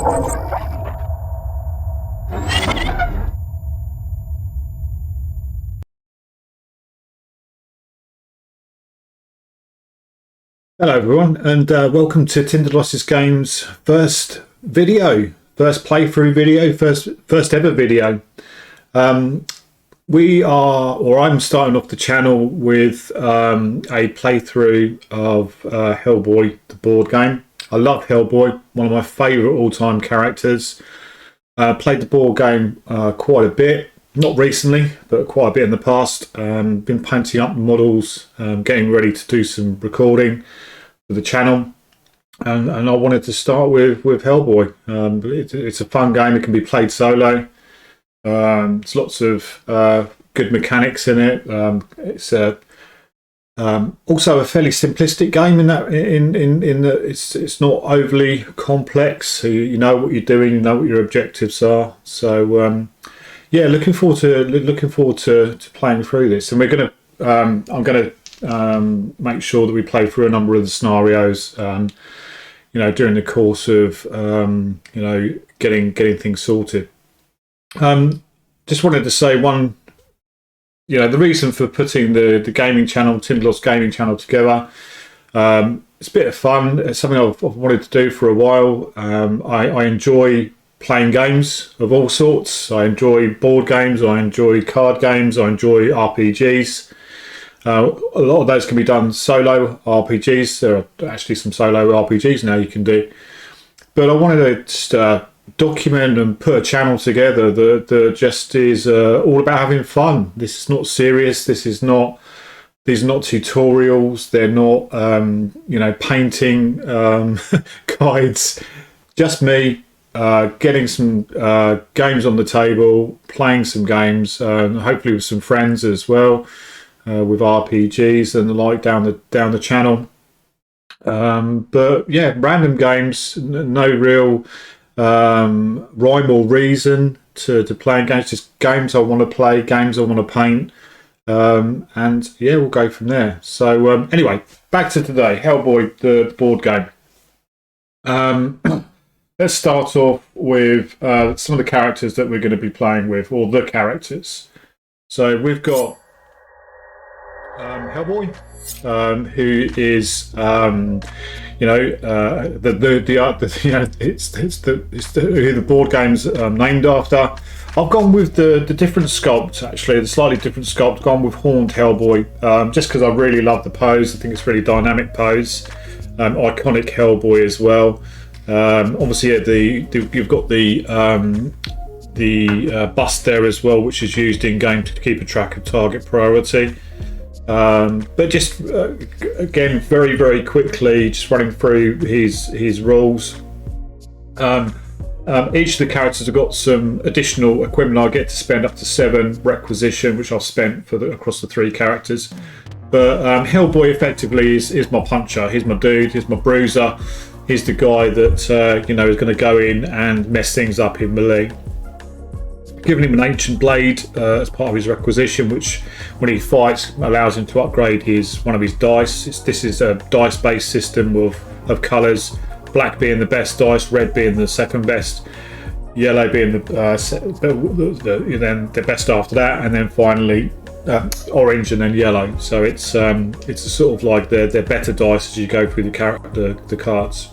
Hello everyone, and welcome to Tinderlosses Games' first playthrough video, first ever video. I'm starting off the channel with a playthrough of Hellboy, the board game. I love Hellboy, one of my favourite all-time characters. Played the board game quite a bit, not recently, but quite a bit in the past. Been painting up models, getting ready to do some recording for the channel, and I wanted to start with Hellboy. It's a fun game. It can be played solo. There's lots of good mechanics in it. It's also a fairly simplistic game in that it's not overly complex. So you know what you're doing, you know what your objectives are. So yeah, looking forward to playing through this. And I'm gonna make sure that we play through a number of the scenarios, during the course of getting things sorted. Just wanted to say the reason for putting the gaming channel, Tinderloss gaming channel, together. It's a bit of fun. It's something I've wanted to do for a while. I enjoy playing games of all sorts. I enjoy board games. I enjoy card games. I enjoy RPGs. A lot of those can be done solo RPGs. There are actually some solo RPGs now you can do. But I wanted to just document and put a channel together that just is all about having fun. This is not serious. These are not tutorials. They're not painting guides. Just me getting some games on the table, playing some games, hopefully with some friends as well. With RPGs and the like down the channel, but yeah, random games, no real rhyme or reason to playing games. Just games I want to play, games I want to paint, and yeah, we'll go from there. So anyway, back to today, Hellboy, the board game. Let's start off with some of the characters that we're going to be playing with, or the characters. So we've got Hellboy, who is who the board game's named after. I've gone with the different sculpt, actually, the slightly different sculpt. Gone with horned Hellboy, just because I really love the pose. I think it's a really dynamic pose, iconic Hellboy as well. Obviously, you've got the bust there as well, which is used in game to keep a track of target priority. But just again, very, very quickly, just running through his rules. Each of the characters have got some additional equipment. I get to spend up to 7 requisition, which I've spent across the 3 characters. But Hellboy effectively is my puncher. He's my dude. He's my bruiser. He's the guy that is going to go in and mess things up in melee. Giving him an ancient blade as part of his requisition, which when he fights allows him to upgrade one of his dice. This is a dice-based system of colours, black being the best dice, red being the second best, yellow being then the best after that, and then finally orange and then yellow. So it's a sort of like they're better dice as you go through the cards,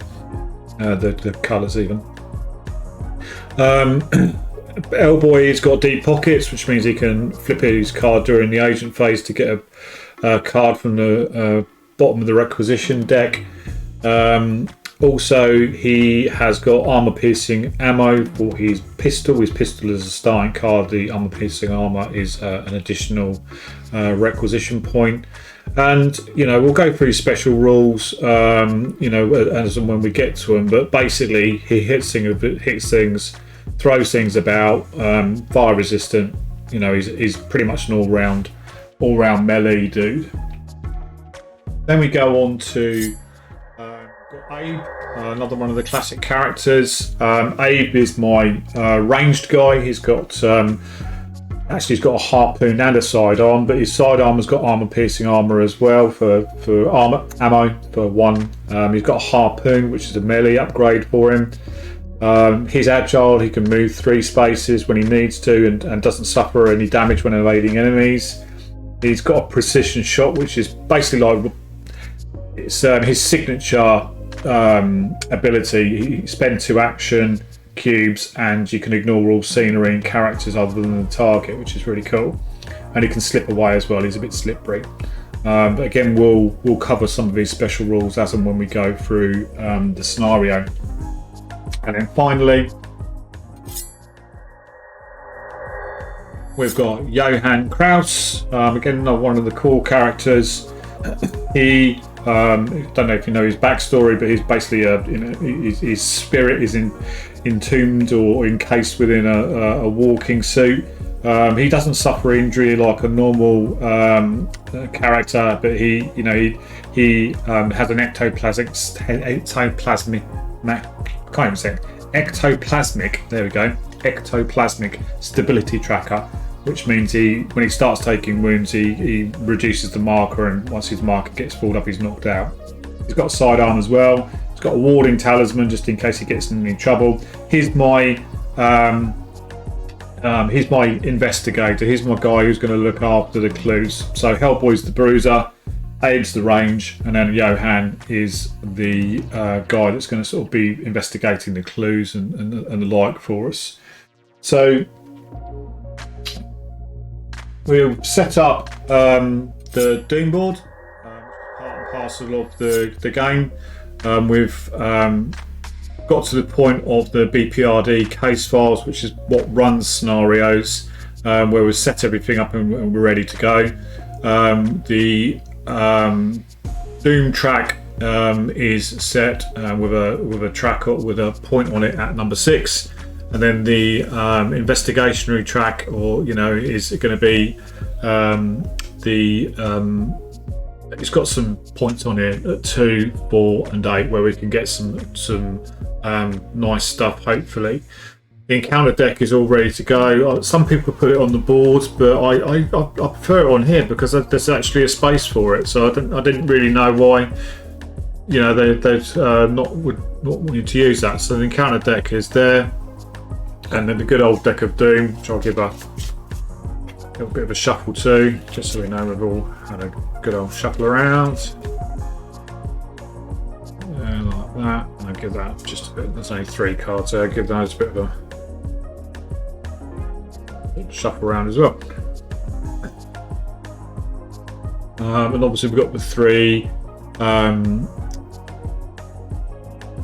the colours even. Hellboy's got deep pockets, which means he can flip his card during the agent phase to get a card from the bottom of the requisition deck. Also, he has got armor-piercing ammo for his pistol. His pistol is a starting card. The armor-piercing armor is an additional requisition point. And we'll go through special rules, as and when we get to them. But basically, he hits things. Throws things about, fire resistant. He's pretty much an all-round melee dude. Then we go on to got Abe, another one of the classic characters. Abe is my ranged guy. He's got he's got a harpoon and a sidearm, but his sidearm has got armor-piercing armor as well for armor ammo for 1. He's got a harpoon, which is a melee upgrade for him. He's agile, he can move 3 spaces when he needs to and doesn't suffer any damage when evading enemies. He's got a precision shot, which is basically like it's his signature ability. He spends 2 action cubes and you can ignore all scenery and characters other than the target, which is really cool. And he can slip away as well, he's a bit slippery. But again, we'll cover some of these special rules as and when we go through the scenario. And then finally, we've got Johann Kraus, again another one of the core characters. He don't know if you know his backstory, but he's basically his spirit is entombed or encased within a walking suit. He doesn't suffer injury like a normal character, but he has an ectoplasmic stability tracker, which means when he starts taking wounds, he reduces the marker, and once his marker gets filled up, he's knocked out. He's got a sidearm as well. He's got a warding talisman just in case he gets in any trouble. He's my investigator. He's my guy who's going to look after the clues. So Hellboy's the bruiser, Abe's the range, and then Johann is the guy that's going to sort of be investigating the clues and the like for us. So we've set up the Doom board, part and parcel of the game. We've got to the point of the BPRD case files, which is what runs scenarios, where we've set everything up and we're ready to go. The Doom track is set with a tracker with a point on it at number 6, and then the investigationary track, is going to be it's got some points on here at 2, 4, and 8, where we can get some nice stuff. Hopefully, the encounter deck is all ready to go. Some people put it on the board, but I prefer it on here because there's actually a space for it. So I didn't really know why, they'd not wanting to use that. So the encounter deck is there, and then the good old deck of Doom, which I'll give a little bit of a shuffle to, just so we know we've all had a good old shuffle around. Like that, and I'll give that just a bit. There's only 3 cards there. I'll give those a bit of a shuffle around as well. And obviously we've got the 3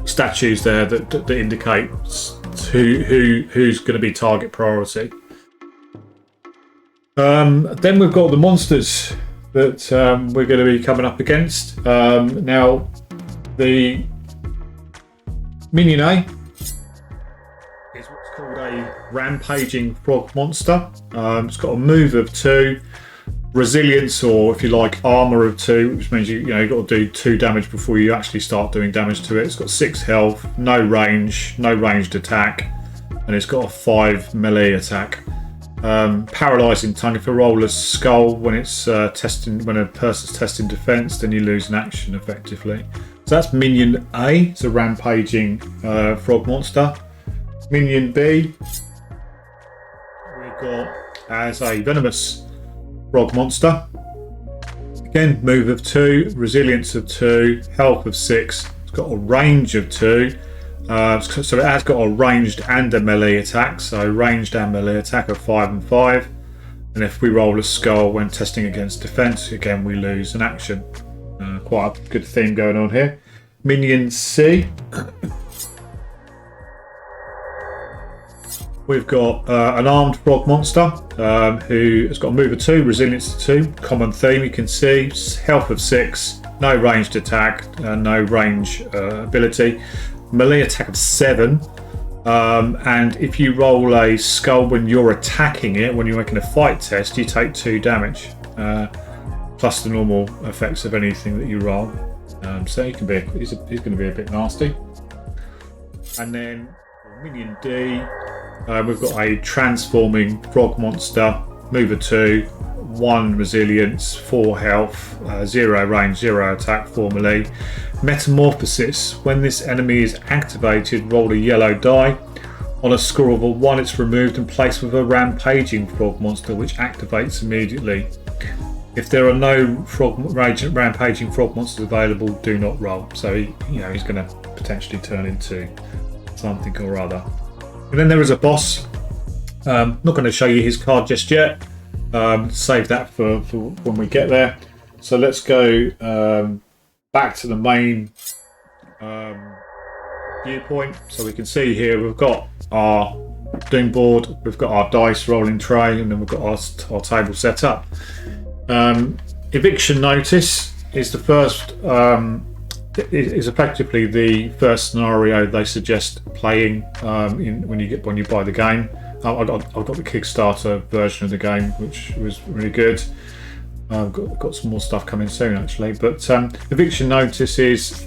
statues there that indicate who's going to be target priority. Then we've got the monsters that we're going to be coming up against. Now, the Minion A is what's called a rampaging frog monster. It's got a move of 2, resilience, or if you like, armor of 2, which means you've got to do 2 damage before you actually start doing damage to it. It's got 6 health, no ranged attack, and it's got a 5 melee attack. Paralysing tongue. If a roll a skull when it's when a person's testing defense, then you lose an action effectively. So that's Minion A. It's a rampaging frog monster. Minion B, we've got as a venomous frog monster. Again, move of 2, resilience of 2, health of 6. It's got a range of 2. So it has got a ranged and a melee attack. So ranged and melee attack of 5 and 5. And if we roll a skull when testing against defense, again we lose an action. Quite a good theme going on here. Minion C. We've got an armed frog monster who has got a move of 2, resilience of 2. Common theme you can see. Health of 6, no ranged attack, no range ability. Melee attack of 7. And if you roll a skull when you're attacking it, when you're making a fight test, you take 2 damage. Plus the normal effects of anything that you roll. So he's going to be a bit nasty. And then Minion D, we've got a transforming frog monster, move of 2, 1 resilience, 4 health, 0 range, 0 attack, 4 melee. Metamorphosis. When this enemy is activated, roll a yellow die. On a score of a 1, it's removed and placed with a rampaging frog monster, which activates immediately. If there are no rampaging frog monsters available, do not roll. So he's going to potentially turn into something or other. And then there is a boss. Not going to show you his card just yet. Save that for when we get there. So let's go back to the main viewpoint. So we can see here we've got our Doom board, we've got our dice rolling tray, and then we've got our table set up. Eviction Notice is the first. Is effectively the first scenario they suggest playing when you buy the game. I've got the Kickstarter version of the game, which was really good. I've got some more stuff coming soon actually. But Eviction Notice is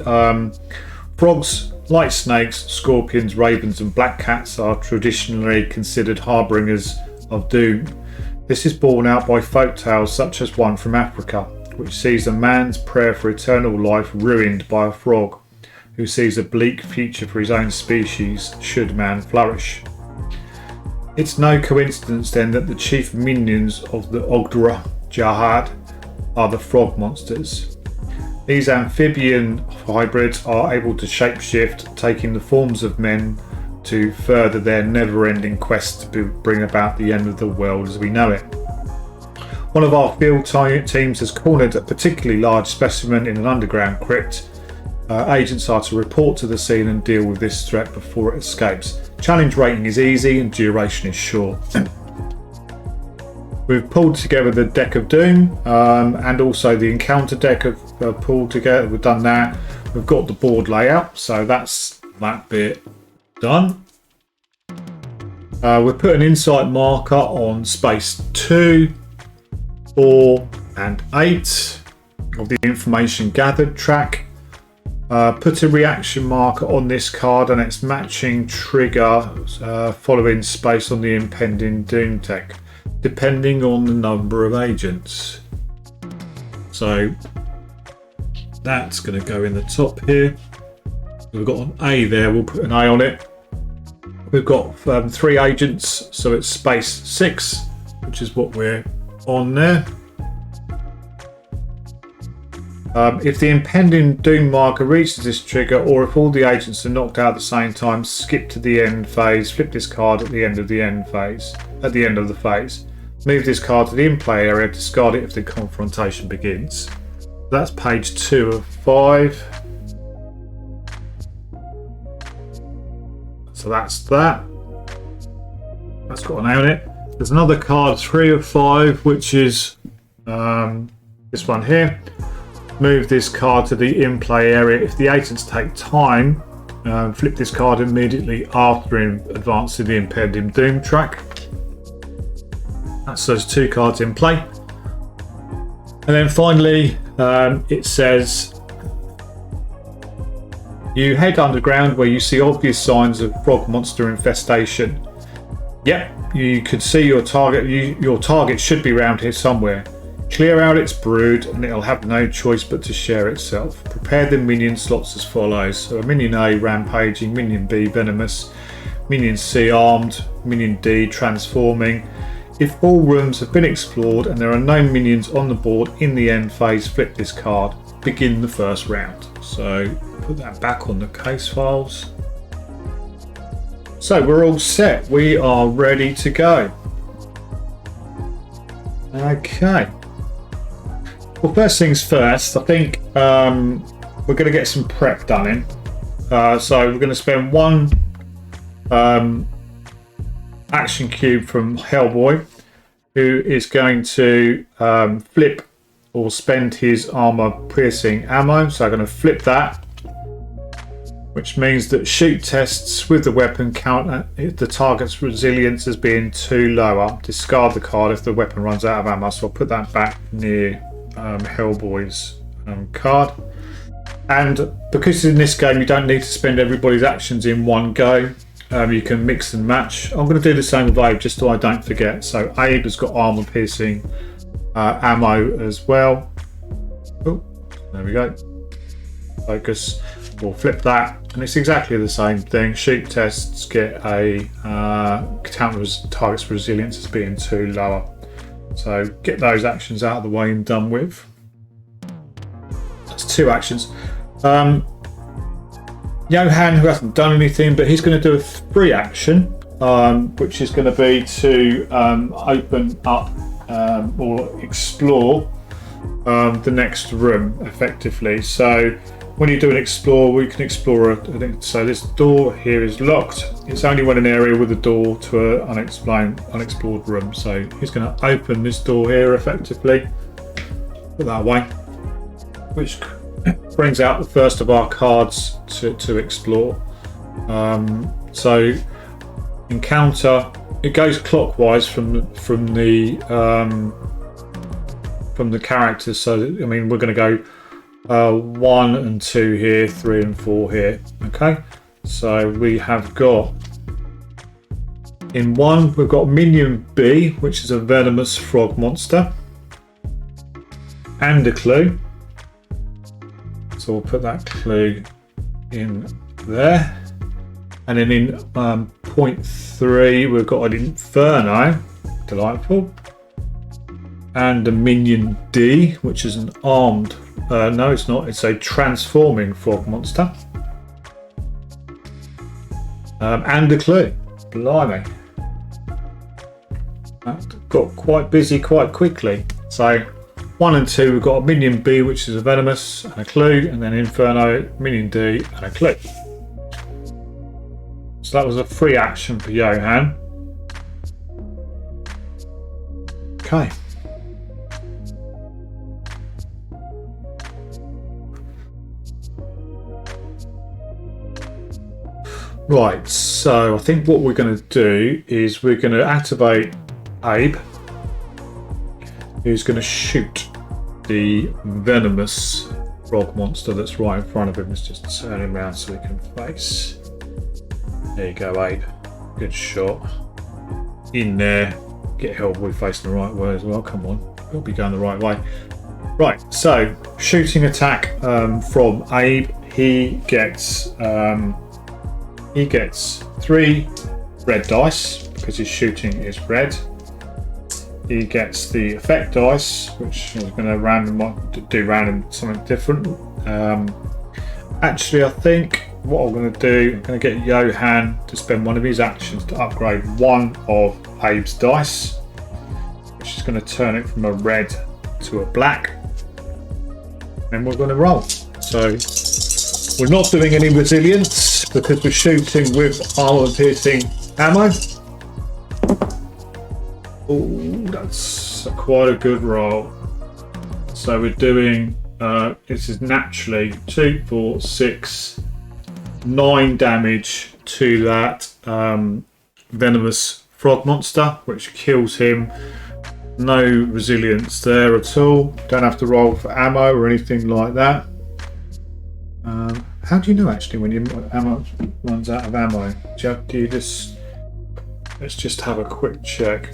frogs, light snakes, scorpions, ravens, and black cats are traditionally considered harbingers of doom. This is borne out by folk tales such as one from Africa, which sees a man's prayer for eternal life ruined by a frog, who sees a bleak future for his own species should man flourish. It's no coincidence then that the chief minions of the Ogdra Jihad are the frog monsters. These amphibian hybrids are able to shapeshift, taking the forms of men to further their never-ending quest to bring about the end of the world as we know it. One of our field teams has cornered a particularly large specimen in an underground crypt. Agents are to report to the scene and deal with this threat before it escapes. Challenge rating is easy and duration is short. We've pulled together the deck of Doom and also the encounter deck have pulled together. We've done that. We've got the board layout, so that's that bit done. We've put an insight marker on space 2, 4 and 8 of the information gathered track. Put a reaction marker on this card and its matching trigger following space on the impending doom tech, depending on the number of agents. So that's going to go in the top here. We've got an A there, we'll put an A on it. We've got 3 agents, so it's space 6, which is what we're on there. If the impending doom marker reaches this trigger, or if all the agents are knocked out at the same time, skip to the end phase, flip this card at the end of the phase. Move this card to the in-play area, discard it if the confrontation begins. That's page 2 of 5. So that's that. That's got an A on it. There's another card, 3 of 5, which is this one here. Move this card to the in-play area. If the agents take time, flip this card immediately after advancing the impending doom track. That's those 2 cards in play. And then finally, it says you head underground where you see obvious signs of frog monster infestation. Yep, you could see your target. Your target should be around here somewhere. Clear out its brood and it'll have no choice but to share itself. Prepare the minion slots as follows. So minion A, rampaging, minion B, venomous, minion C, armed, minion D, transforming. If all rooms have been explored and there are no minions on the board in the end phase, flip this card. Begin the first round. So put that back on the case files. So we're all set. We are ready to go. Okay. Well, first things first, I think we're going to get some prep done in. So we're going to spend 1 action cube from Hellboy, who is going to flip or spend his armor piercing ammo. So I'm going to flip that, which means that shoot tests with the weapon count the target's resilience as being too lower. Discard the card if the weapon runs out of ammo. So I'll put that back near Hellboy's card. And because in this game you don't need to spend everybody's actions in one go, you can mix and match. I'm going to do the same with Abe just so I don't forget. So Abe has got armor piercing ammo as well. Oh, there we go. Focus. We'll flip that, and it's exactly the same thing. Shoot tests get a target's resilience as being too lower. So get those actions out of the way and done with. That's 2 actions. Johan, who hasn't done anything, but he's going to do a 3 action, which is going to be to open up or explore the next room effectively. So when you do an explore, we can explore so this door here is locked. It's only when an area with a door to an unexplored room. So he's going to open this door here effectively, put that away, which brings out the first of our cards to explore. So encounter, it goes clockwise from the characters. So I mean, we're going to go 1 and 2 here, 3 and 4 here. Okay, so we have got in 1 we've got minion B, which is a venomous frog monster, and a clue. So we'll put that clue in there. And then in point 3 we've got an inferno, delightful, and a minion D, which is an armed no, it's not, it's a transforming frog monster, and a clue. Blimey, that got quite busy quite quickly. So 1 and 2 we've got a minion B, which is a venomous, and a clue, and then inferno, minion D, and a clue. So that was a 3 action for Johan. Okay. Right, so I think what we're going to do is we're going to activate Abe, who's going to shoot the venomous frog monster that's right in front of him. Let's just turn him around so he can face. There you go, Abe. Good shot. In there. Get Hellboy facing the right way as well. Come on, he'll be going the right way. Right, so shooting attack from Abe. He gets 3 red dice because his shooting is red. He gets the effect dice, which is going to do random something different. Actually, I think what I'm going to do, I'm going to get Johan to spend one of his actions to upgrade one of Abe's dice, which is going to turn it from a red to a black. And we're going to roll. So we're not doing any resilience because we're shooting with armor piercing ammo. Oh, that's quite a good roll. So we're doing, this is naturally 2, 4, 6, 9 damage to that venomous frog monster, which kills him. No resilience there at all. Don't have to roll for ammo or anything like that. How do you know actually when your ammo runs out of ammo? Do you just, let's just have a quick check.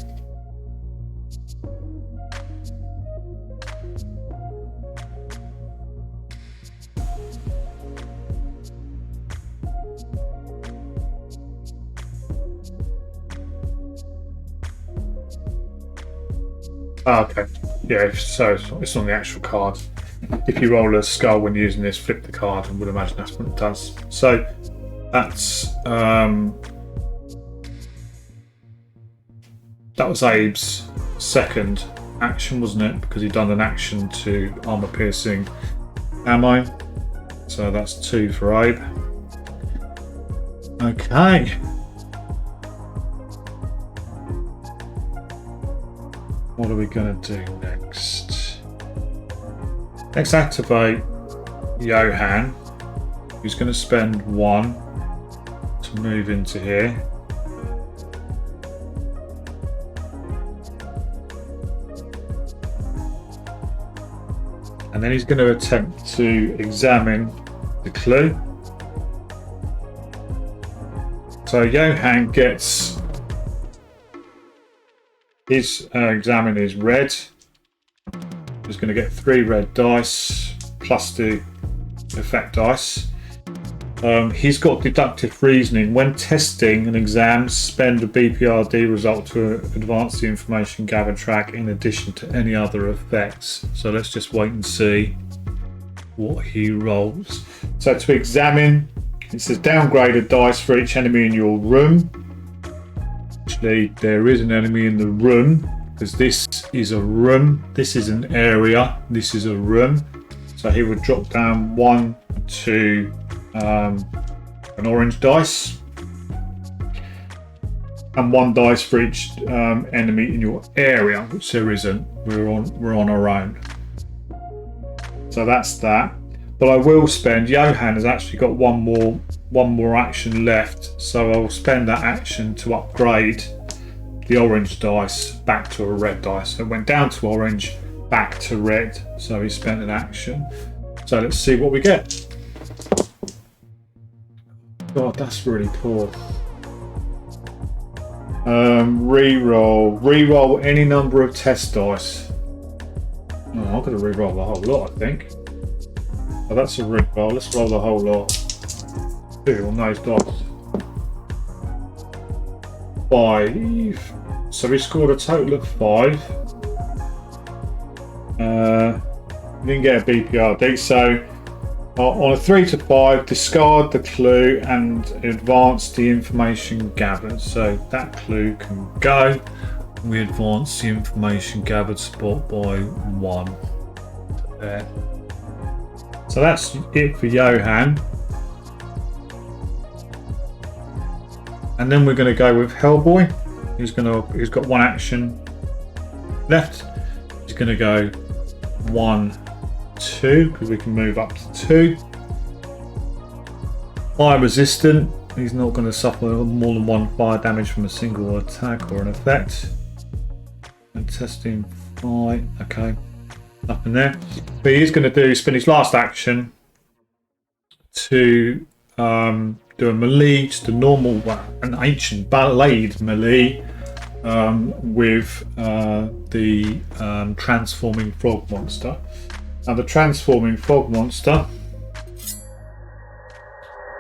Oh, okay, yeah, so it's on the actual card. If you roll a skull when using this, flip the card, and would imagine that's what it does. So that's that was Abe's second action, wasn't it? Because he'd done an action to armor piercing ammo. So that's 2 for Abe. Okay. What are we going to do next? Let's activate Johan, who's going to spend 1 to move into here. And then he's going to attempt to examine the clue. So Johan gets his examine is red. is going to get 3 red dice plus the effect dice. He's got deductive reasoning. When testing an exam, spend a BPRD result to advance the information gathered track in addition to any other effects. So let's just wait and see what he rolls. So to examine, it says downgrade a dice for each enemy in your room. Actually, there is an enemy in the room because this is a room. This is an area. This is a room. So he would drop down 1, 2, an orange dice, and 1 dice for each enemy in your area, which there isn't. We're on our own. So that's that. But I will spend. Johan has actually got one more action left, so I'll spend that action to upgrade the orange dice back to a red dice. So it went down to orange, back to red. So he spent an action. So let's see what we get. God, that's really poor. Reroll any number of test dice. Oh, I'm going to reroll the whole lot, I think. Oh, that's a reroll. Let's roll the whole lot. 2 on those dice. 5. So we scored a total of 5. Didn't get a BPRD. So on a 3 to 5, discard the clue and advance the information gathered. So that clue can go. We advance the information gathered spot by 1 to there. So that's it for Johan. And then we're going to go with Hellboy. He's got 1 action left. He's going to go 1, 2, because we can move up to 2. Fire resistant. He's not going to suffer more than 1 fire damage from a single attack or an effect. And testing fire. Okay, nothing there. But he's going to spend his last action to do a melee, just a normal one, an ancient blade melee with the transforming frog monster. Now the transforming frog monster,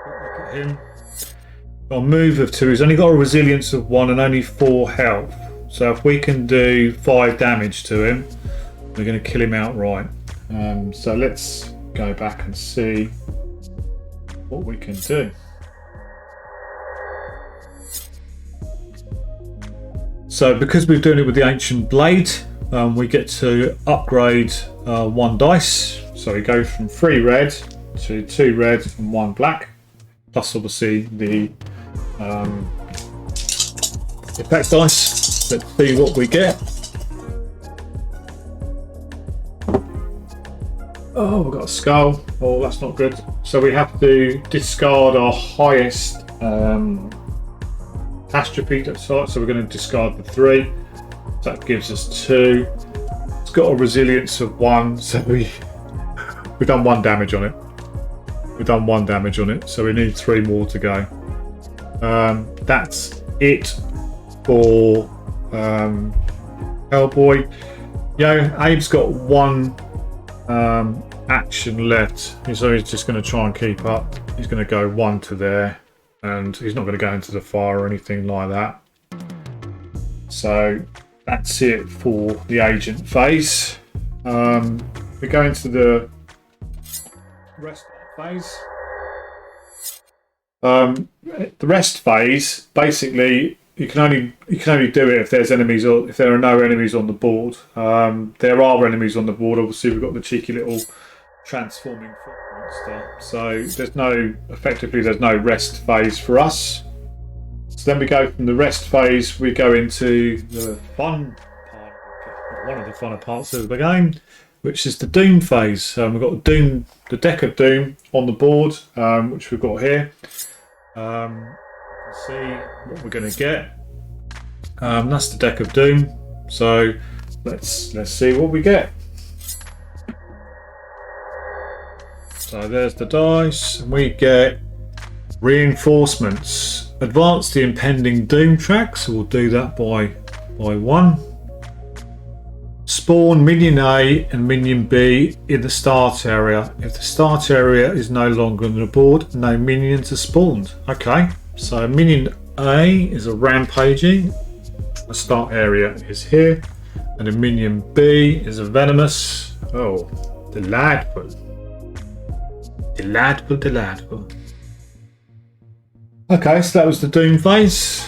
look at him, got a move of 2, he's only got a resilience of 1 and only 4 health. So if we can do 5 damage to him, we're going to kill him outright. So let's go back and see what we can do. So because we're doing it with the ancient blade, we get to upgrade 1 dice. So we go from 3 red to 2 red and 1 black, plus obviously the effect dice. Let's see what we get. Oh, we've got a skull. Oh, that's not good. So we have to discard our highest catastrophe. So we're going to discard the 3. That gives us 2. It's got a resilience of 1, so we've done 1 damage on it. We've done 1 damage on it, so we need 3 more to go. That's it for Hellboy. Abe's got 1 action left, so he's just going to try and keep up. He's going to go 1 to there, and he's not going to go into the fire or anything like that. So that's it for the agent phase. We go into the rest phase. The rest phase, basically, you can only do it if there's enemies, or if there are no enemies on the board. There are enemies on the board. Obviously, we've got the cheeky little transforming frog monster. So there's no rest phase for us. So then we go from the rest phase, we go into the fun part, one of the funner parts of the game, which is the Doom phase. We've got the deck of Doom on the board, which we've got here. You can see what we're going to get. That's the deck of Doom. So let's see what we get. So there's the dice, and we get reinforcements. Advance the impending Doom track, so we'll do that by 1. spawn minion A and minion B in the start area. If the start area is no longer on the board, no minions are spawned. Okay, so minion A is a rampaging. The start area is here, and a minion B is a venomous. Oh, delightful. Delightful, delightful. Okay, so that was the Doom phase.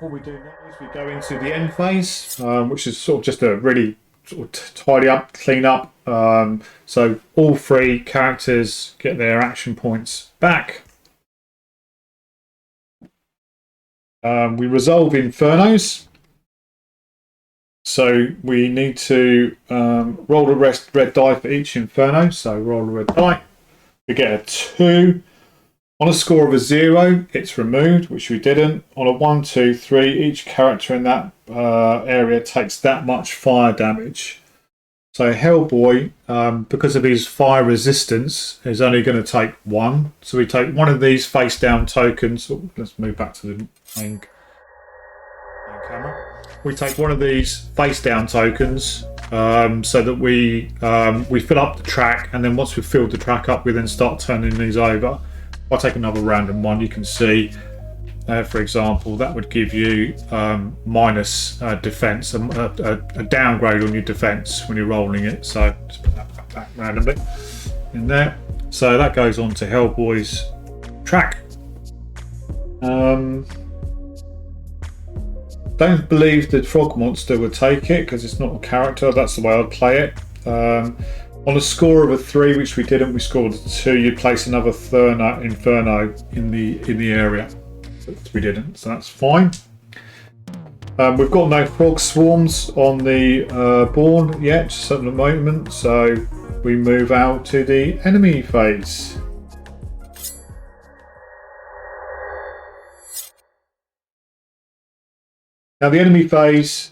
What we do now is we go into the end phase, which is sort of just a really sort of tidy up, clean up. So all three characters get their action points back. We resolve infernos. So we need to roll a red die for each inferno. So roll a red die. We get a 2. On a score of a 0, it's removed, which we didn't. On a 1, 2, 3, each character in that area takes that much fire damage. So Hellboy, because of his fire resistance, is only going to take 1. So we take one of these face down tokens. Oh, let's move back to the main camera. We take one of these face down tokens so that we fill up the track, and then once we've filled the track up, we then start turning these over. I'll take another random one. You can see, for example, that would give you minus defense, a downgrade on your defense when you're rolling it. So just put that back randomly in there. So that goes on to Hellboy's track. Don't believe the frog monster would take it because it's not a character. That's the way I'd play it. On a score of a 3, which we didn't, we scored a 2. You'd place another inferno in the area, which we didn't, so that's fine. We've got no frog swarms on the board yet, just at the moment, so we move out to the enemy phase. Now the enemy phase,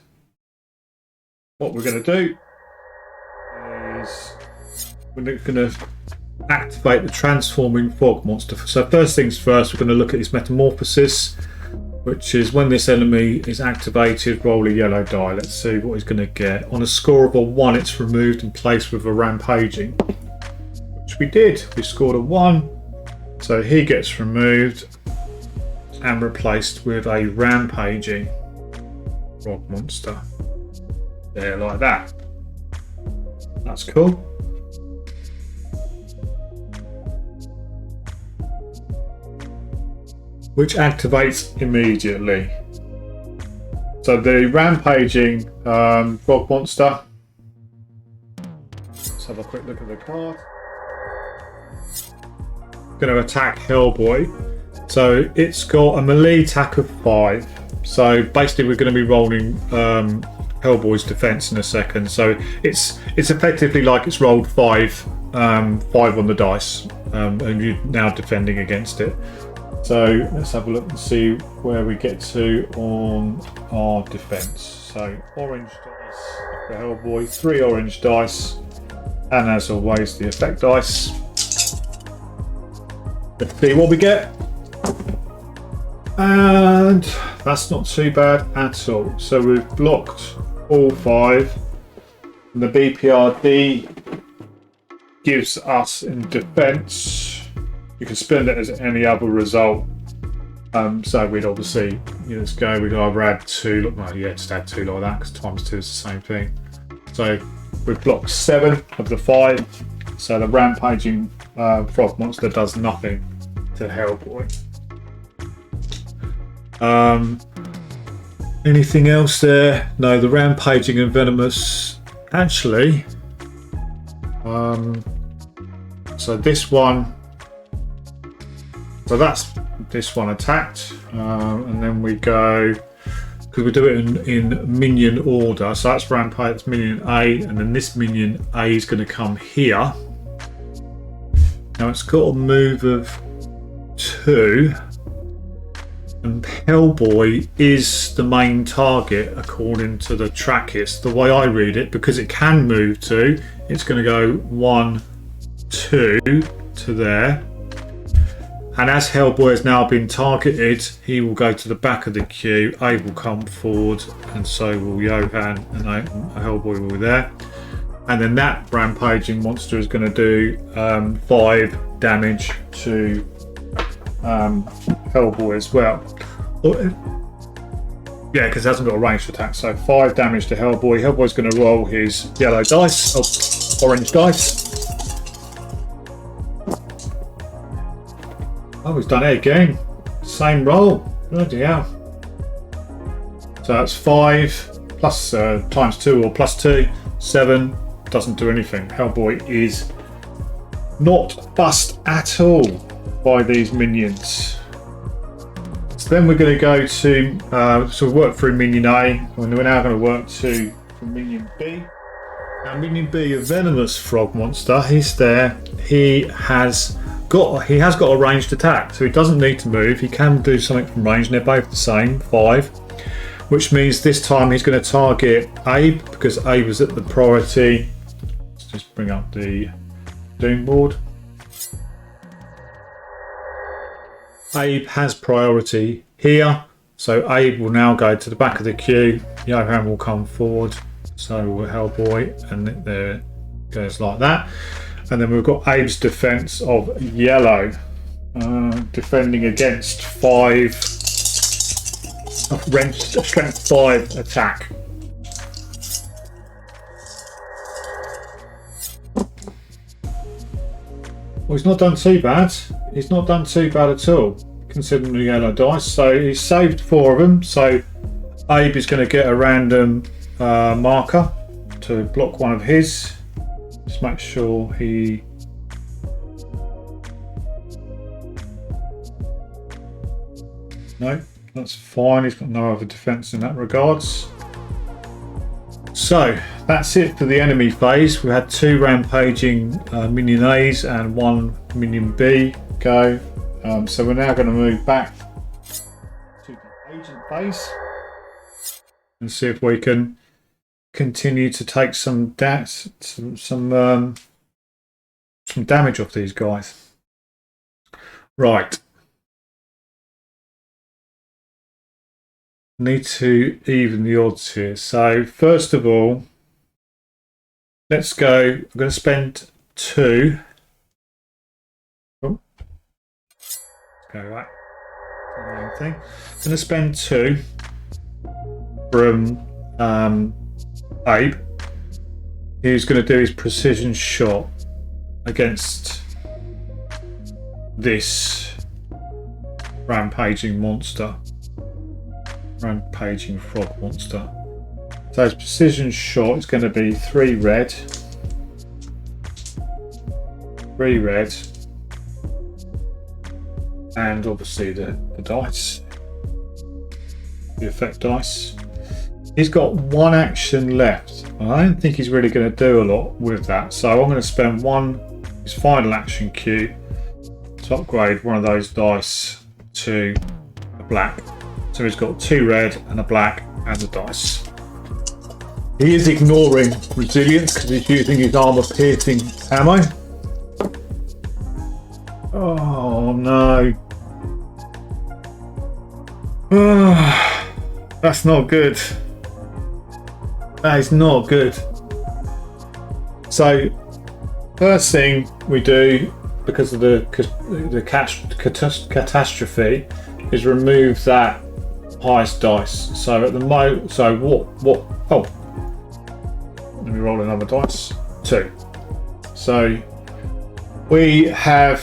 what we're going to do is we're going to activate the transforming frog monster. So first things first, we're going to look at his metamorphosis, which is when this enemy is activated, roll a yellow die. Let's see what he's going to get. On a score of a 1, it's removed and placed with a rampaging, which we did. We scored a 1, so he gets removed and replaced with a rampaging frog monster. There, like that. That's cool. Which activates immediately. So the rampaging frog monster. Let's have a quick look at the card. Going to attack Hellboy. So it's got a melee attack of 5. So basically we're going to be rolling Hellboy's defense in a second. So it's effectively like it's rolled 5 on the dice, and you're now defending against it. So let's have a look and see where we get to on our defense. So orange dice for Hellboy, 3 orange dice, and as always the effect dice. Let's see what we get. And that's not too bad at all. So we've blocked all 5. And the BPRD gives us in defense. You can spend it as any other result. So we'd obviously, let's go, we'd either add 2, well, yeah, just add 2 like that, because times 2 is the same thing. So we've blocked 7 of the 5. So the rampaging frog monster does nothing to Hellboy. Anything else there? No, the rampaging and venomous. Actually, so this one. So that's this one attacked, and then we go, because we do it in minion order. So that's rampage, that's minion A, and then this minion A is going to come here. Now it's got a move of 2, and Hellboy is the main target according to the trackist. The way I read it, because it can move 2, it's going to go 1, 2 to there. And as Hellboy has now been targeted, he will go to the back of the queue. Abe will come forward, and so will Johan, and Hellboy will be there. And then that rampaging monster is going to do 5 damage to Hellboy as well. Yeah, because it hasn't got a ranged attack. So 5 damage to Hellboy. Hellboy's going to roll his yellow dice, orange dice. Oh, he's done it again. Same roll. Bloody hell. So that's 5 plus times 2 or plus 2, 7. Doesn't do anything. Hellboy is not fussed at all by these minions. So then we're going to go to, so we work through minion A, and we're now going to work to minion B. Now minion B, a venomous frog monster, he's there. He has got a ranged attack, so he doesn't need to move. He can do something from range, and they're both the same, 5. Which means this time he's going to target Abe, because Abe was at the priority. Let's just bring up the Doom board. Abe has priority here, so Abe will now go to the back of the queue. Johan will come forward, so will Hellboy, and there goes like that. And then we've got Abe's defense of yellow, defending against 5, strength 5 attack. Well, he's not done too bad. He's not done too bad at all, considering the yellow dice. So he's saved 4 of them. So Abe is going to get a random marker to block one of his. Just make sure he... No, that's fine. He's got no other defense in that regards. So that's it for the enemy phase. We had 2 rampaging minion A's and 1 minion B go. So we're now going to move back to the agent phase and see if we can continue to take some damage off these guys. Right. Need to even the odds here. So first of all, let's go. I'm going to spend 2. Oh, let's go back. I'm going to spend 2 from Abe. He's going to do his precision shot against this rampaging monster. Rampaging frog monster. So his precision shot is going to be 3 red, 3 red, and obviously the dice, the effect dice. He's got 1 action left. I don't think he's really going to do a lot with that, so I'm going to spend his final action queue to upgrade one of those dice to a black. So he's got 2 red and a black and a dice. He is ignoring resilience because he's using his armor piercing ammo. Oh no. That's not good. That is not good. So first thing we do, because of the catastrophe, is remove that highest dice. So at the moment, so what? Oh, let me roll another dice. 2. So we have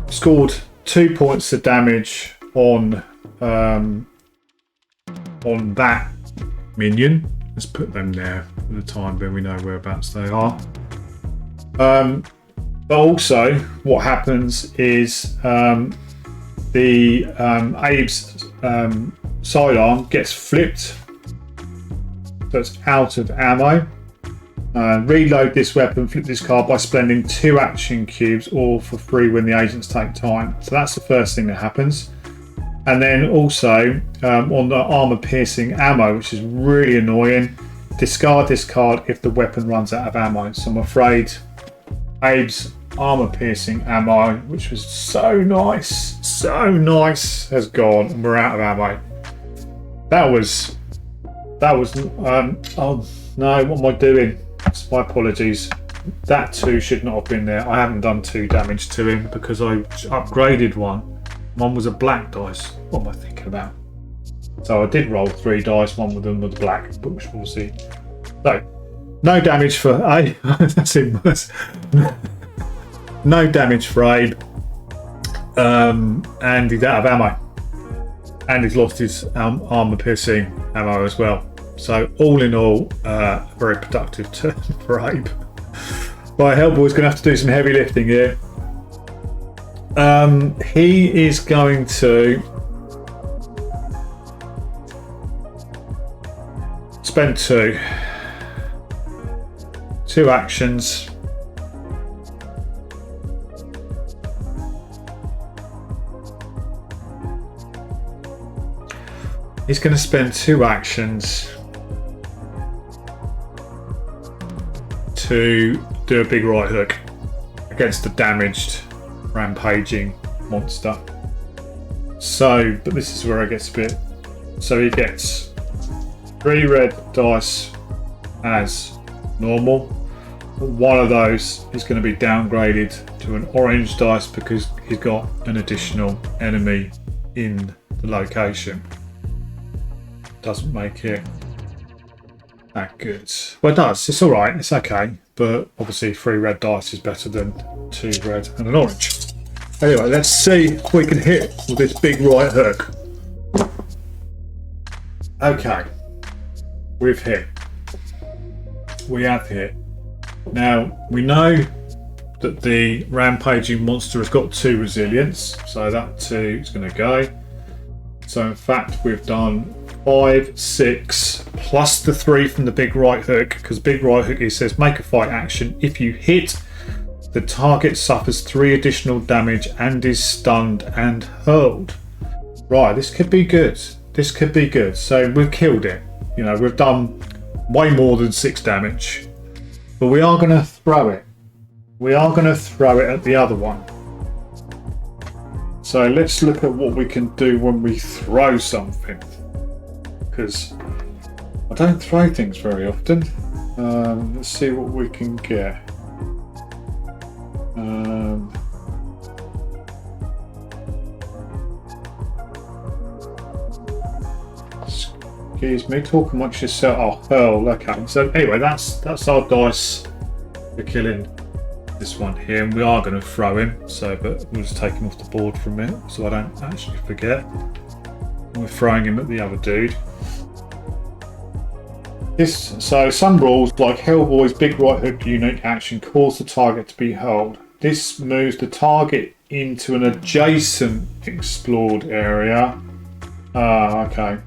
scored 2 points of damage on that minion. Let's put them there for the time being. We know whereabouts they are. But also, what happens is the Abe's sidearm gets flipped, so it's out of ammo. Reload this weapon, flip this card by spending 2 action cubes, all for free when the agents take time. So that's the first thing that happens. And then also on the armor piercing ammo, which is really annoying, discard this card if the weapon runs out of ammo. So I'm afraid Abe's armor piercing ammo, which was so nice, has gone, and we're out of ammo. That was oh no, what am I doing? My apologies. That 2 should not have been there. I haven't done 2 damage to him because I upgraded one. One was a black dice. What am I thinking about? So I did roll 3 dice, one of them was black, but we'll see. So, no damage for Abe. That's it. No damage for Abe. And he's out of ammo. And he's lost his armor piercing ammo as well. So all in all, a very productive turn for Abe. Right, Hellboy's going to have to do some heavy lifting here. He is going to spend two actions. He's going to spend 2 actions to do a big right hook against the damaged rampaging monster. So, but this is where it gets a bit. So he gets 3 red dice as normal. One of those is going to be downgraded to an orange dice because he's got an additional enemy in the location. Doesn't make it that good. Well, it does. It's all right. It's okay. But obviously 3 red dice is better than 2 red and an orange. Anyway, let's see if we can hit with this big right hook. Okay. We've hit. We have hit. Now, we know that the rampaging monster has got 2 resilience. So that 2 is going to go. So in fact, we've done 5, 6, plus the 3 from the big right hook, because big right hook, it says make a fight action. If you hit, the target suffers 3 additional damage and is stunned and hurled. Right, this could be good. This could be good. So we've killed it. You know, we've done way more than 6 damage. But we are going to throw it. We are going to throw it at the other one. So let's look at what we can do when we throw something. Because I don't throw things very often. Let's see what we can get. Excuse me, talk amongst yourself. Oh, hurl. Okay. So anyway, that's our dice for killing this one here, and we are going to throw him. So, but we'll just take him off the board for a minute, so I don't actually forget. We're throwing him at the other dude. So some rules, like Hellboy's big right hook unique action, cause the target to be held. This moves the target into an adjacent explored area. Okay.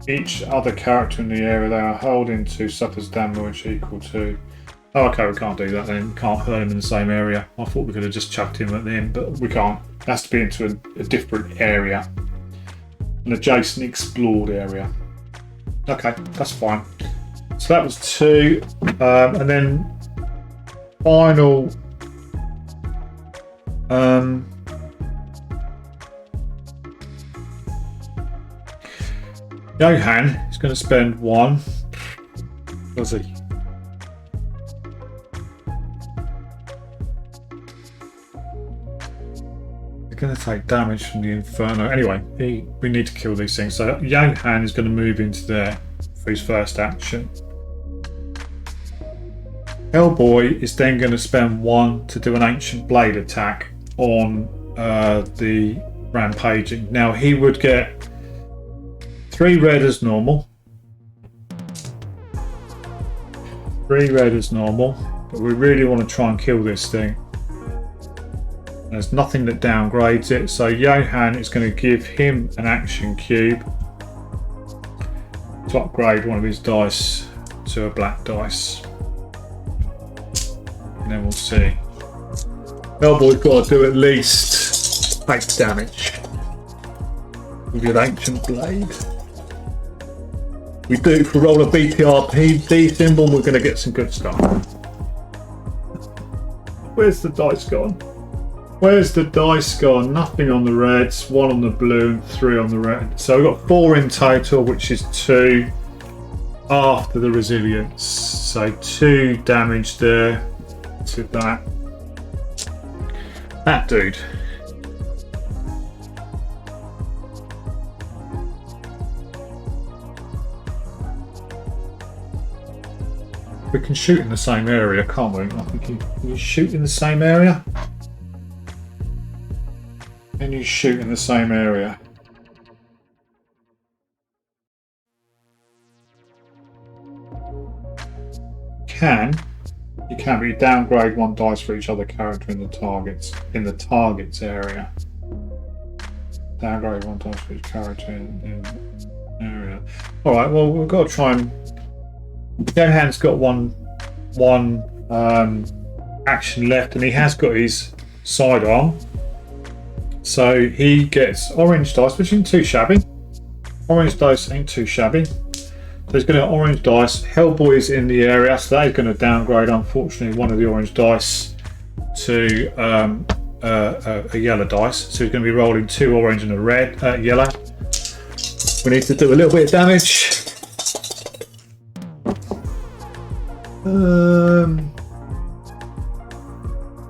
Each other character in the area they are held into suffers damage equal to. Oh, okay, we can't do that then. We can't hurt him in the same area. I thought we could have just chucked him at them, but we can't. It has to be into a different area. An adjacent explored area. Okay, that's fine. So that was 2, and then final. Johan is going to spend 1. What's he? They're going to take damage from the Inferno. Anyway, we need to kill these things. So Johan is going to move into there for his first action. Hellboy is then going to spend 1 to do an Ancient Blade attack on the rampaging. Now he would get 3 red as normal. 3 red as normal. But we really want to try and kill this thing. There's nothing that downgrades it, so Johan is going to give him an action cube to upgrade one of his dice to a black dice. And then we'll see. Hellboy's got to do at least 8 damage with your Ancient Blade. We do, if we roll a BTRPD symbol, we're going to get some good stuff. Where's the dice gone? Where's the dice gone? Nothing on the reds, 1 on the blue and 3 on the red. So we've got 4 in total, which is 2 after the resilience. So 2 damage there to that dude. We can shoot in the same area, can't we? I think you shoot in the same area. And you shoot in the same area. You can, but you downgrade 1 dice for each other character in the targets area. Downgrade 1 dice for each character in area. All right. Well, we've got to try and. Johan's got one action left, and he has got his sidearm. So he gets orange dice, which ain't too shabby. Orange dice ain't too shabby. So he's going to orange dice. Hellboy is in the area, so that is going to downgrade, unfortunately, 1 of the orange dice to a yellow dice. So he's going to be rolling 2 orange and a red, yellow. We need to do a little bit of damage.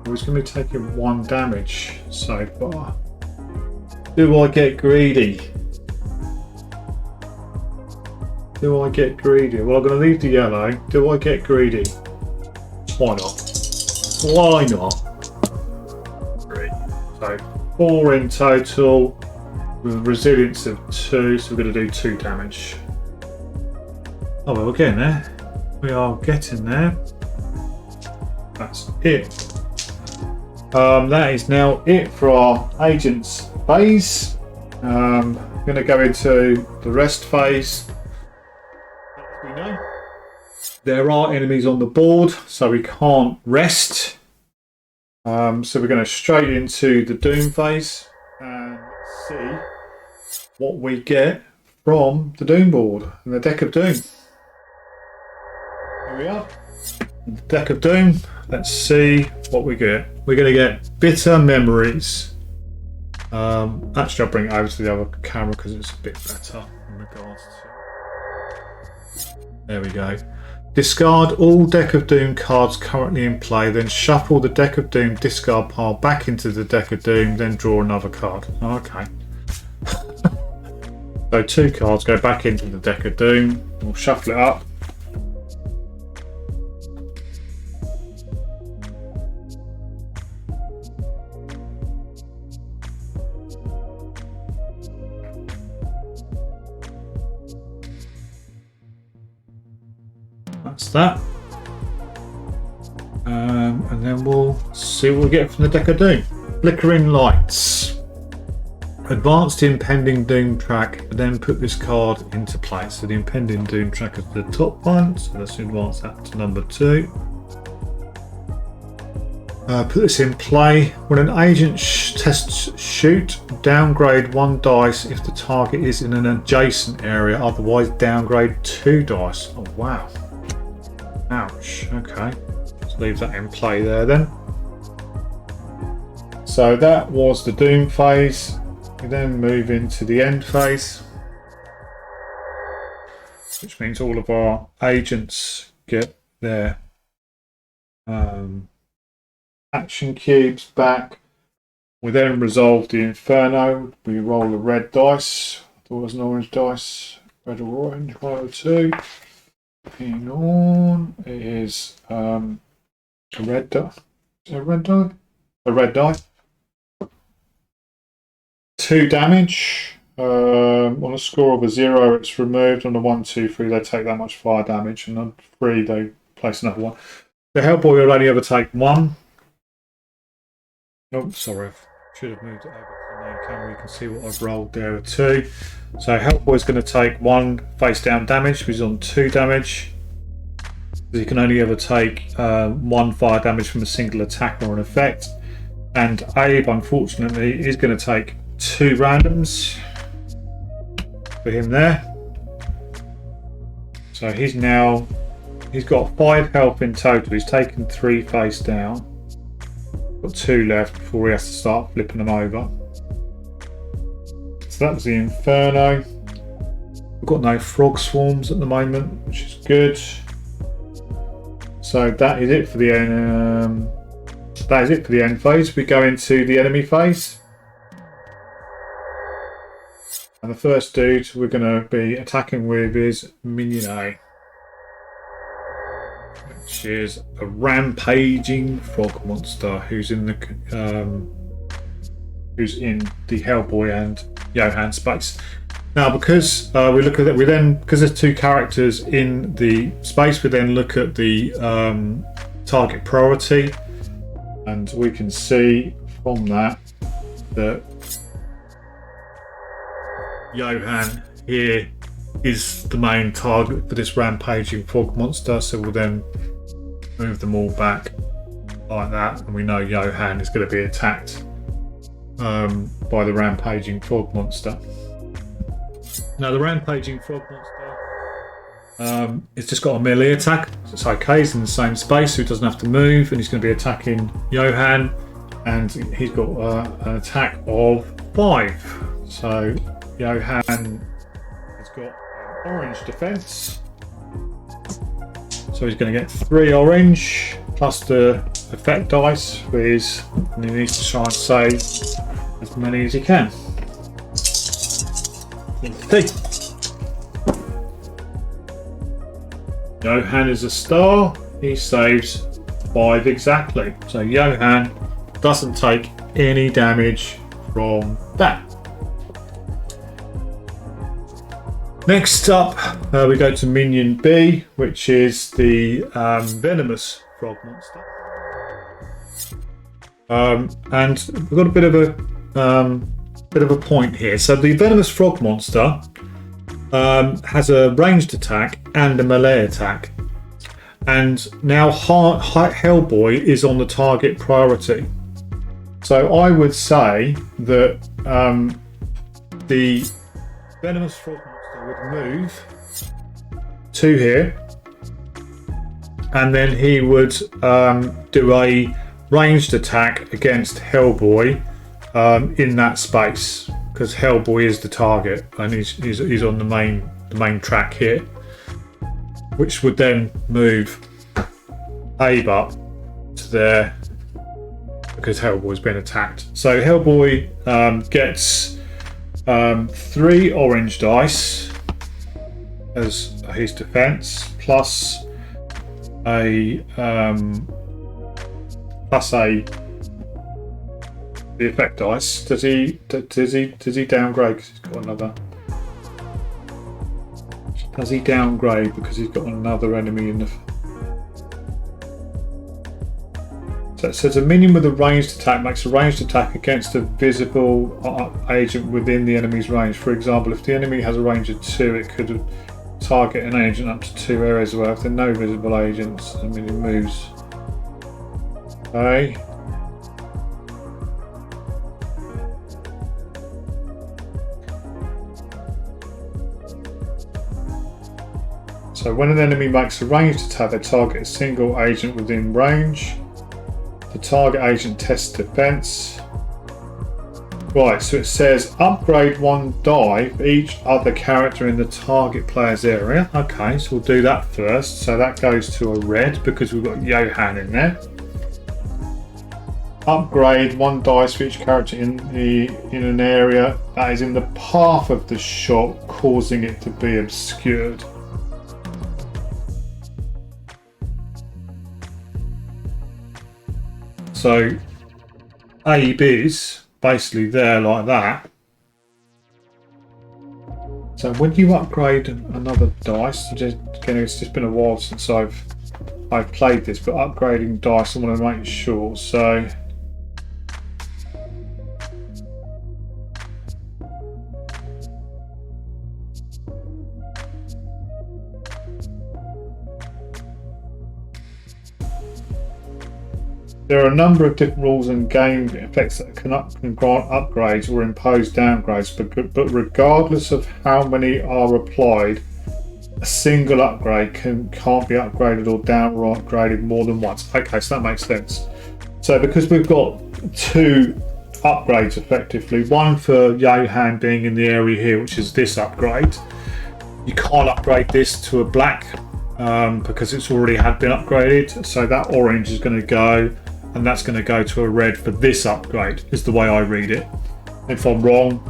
He's going to be taking 1 damage so far. Do I get greedy? Do I get greedy? Well, I'm going to leave the yellow. Do I get greedy? Why not? Why not? 3. So 4 in total with a resilience of 2, so we're going to do 2 damage. Oh well, we're getting there. We are getting there. That's it. That is now it for our agents phase. I'm going to go into the rest phase. As we know, there are enemies on the board, so we can't rest. So we're going to straight into the Doom phase and see what we get from the Doom board and the deck of Doom. Here we are. The deck of Doom. Let's see what we get. We're going to get Bitter Memories. Actually, I'll bring it over to the other camera because it's a bit better in regards to. There we go. Discard all Deck of Doom cards currently in play, then shuffle the Deck of Doom discard pile back into the Deck of Doom, then draw another card. Okay. So 2 cards go back into the Deck of Doom. We'll shuffle it up. That's that. And then we'll see what we get from the Deck of Doom. Flickering Lights. Advance the impending Doom track, then put this card into play. So the impending Doom track is the top one, so let's advance that to number 2. Put this in play. When an agent tests shoot, downgrade 1 dice if the target is in an adjacent area, otherwise downgrade 2 dice. Oh wow. Ouch. Okay. Let's leave that in play there then. So that was the Doom phase. We then move into the end phase, which means all of our agents get their action cubes back. We then resolve the Inferno. We roll a red dice. I thought it was an orange dice. Red or orange, 1 or 2. Hang on. It is a red die. Is it a red die? A red die. 2 damage. On a score of a 0, it's removed. On a 1, 2, 3, they take that much fire damage, and on 3, they place another 1. The Hellboy will only ever take 1. Oh, sorry, I should have moved it over to the main camera. You can see what I've rolled there with 2. So Hellboy's going to take 1 face down damage, which is on 2 damage. He can only ever take 1 fire damage from a single attack or an effect. And Abe, unfortunately, is going to take 2 randoms for him there. So he's got 5 health in total. He's taken 3 face down. Got 2 left before he has to start flipping them over. So that was the Inferno. We've got no frog swarms at the moment, which is good. So that is it for the end. That is it for the end phase. We go into the enemy phase. And the first dude we're going to be attacking with is Minion A, which is a rampaging frog monster who's in the Hellboy and Johan space. Now, because we look at it, because there's 2 characters in the space, we then look at the target priority, and we can see from that Johan here is the main target for this rampaging frog monster. So we'll then move them all back like that, and we know Johan is going to be attacked by the rampaging frog monster. Now, the rampaging frog monster, it's just got a melee attack. So it's okay, he's in the same space, so he doesn't have to move, and he's going to be attacking Johan, and he's got an attack of 5. So Johan has got orange defense, so he's going to get 3 orange plus the effect dice for his, and he needs to try and save as many as he can. Johan is a star, he saves 5 exactly, so Johan doesn't take any damage from that. Next up, we go to Minion B, which is the venomous frog monster, and we've got a bit of a point here. So the venomous frog monster has a ranged attack and a melee attack, and now Hellboy is on the target priority. So I would say that the venomous frog monster would move to here, and then he would do a ranged attack against Hellboy in that space, because Hellboy is the target, and he's on the main track here, which would then move Abe up to there because Hellboy's been attacked. So Hellboy gets 3 orange dice as his defense, plus the effect dice. Does he downgrade because he's got another? Does he downgrade because he's got another enemy in the? So it says a minion with a ranged attack makes a ranged attack against a visible agent within the enemy's range. For example, if the enemy has a range of 2, it could target an agent up to 2 areas away. If there are no visible agents, the minion moves. Okay. So when an enemy makes a ranged attack, they target a single agent within range. The target agent tests defense. Right, so it says upgrade 1 die for each other character in the target player's area. Okay, so we'll do that first. So that goes to a red because we've got Johan in there. Upgrade 1 dice for each character in an area that is in the path of the shot, causing it to be obscured. So Abe is basically there like that. So when you upgrade another dice, again, it's just been a while since I've played this, but upgrading dice, I want to make sure. So there are a number of different rules and game effects that can grant upgrades or impose downgrades, but regardless of how many are applied, a single upgrade can't be upgraded or downgraded more than once. Okay, so that makes sense. So because we've got two upgrades effectively, one for Johan being in the area here, which is this upgrade, you can't upgrade this to a black because it's already had been upgraded. So that orange is going to go, and that's going to go to a red for this upgrade, is the way I read it. If I'm wrong,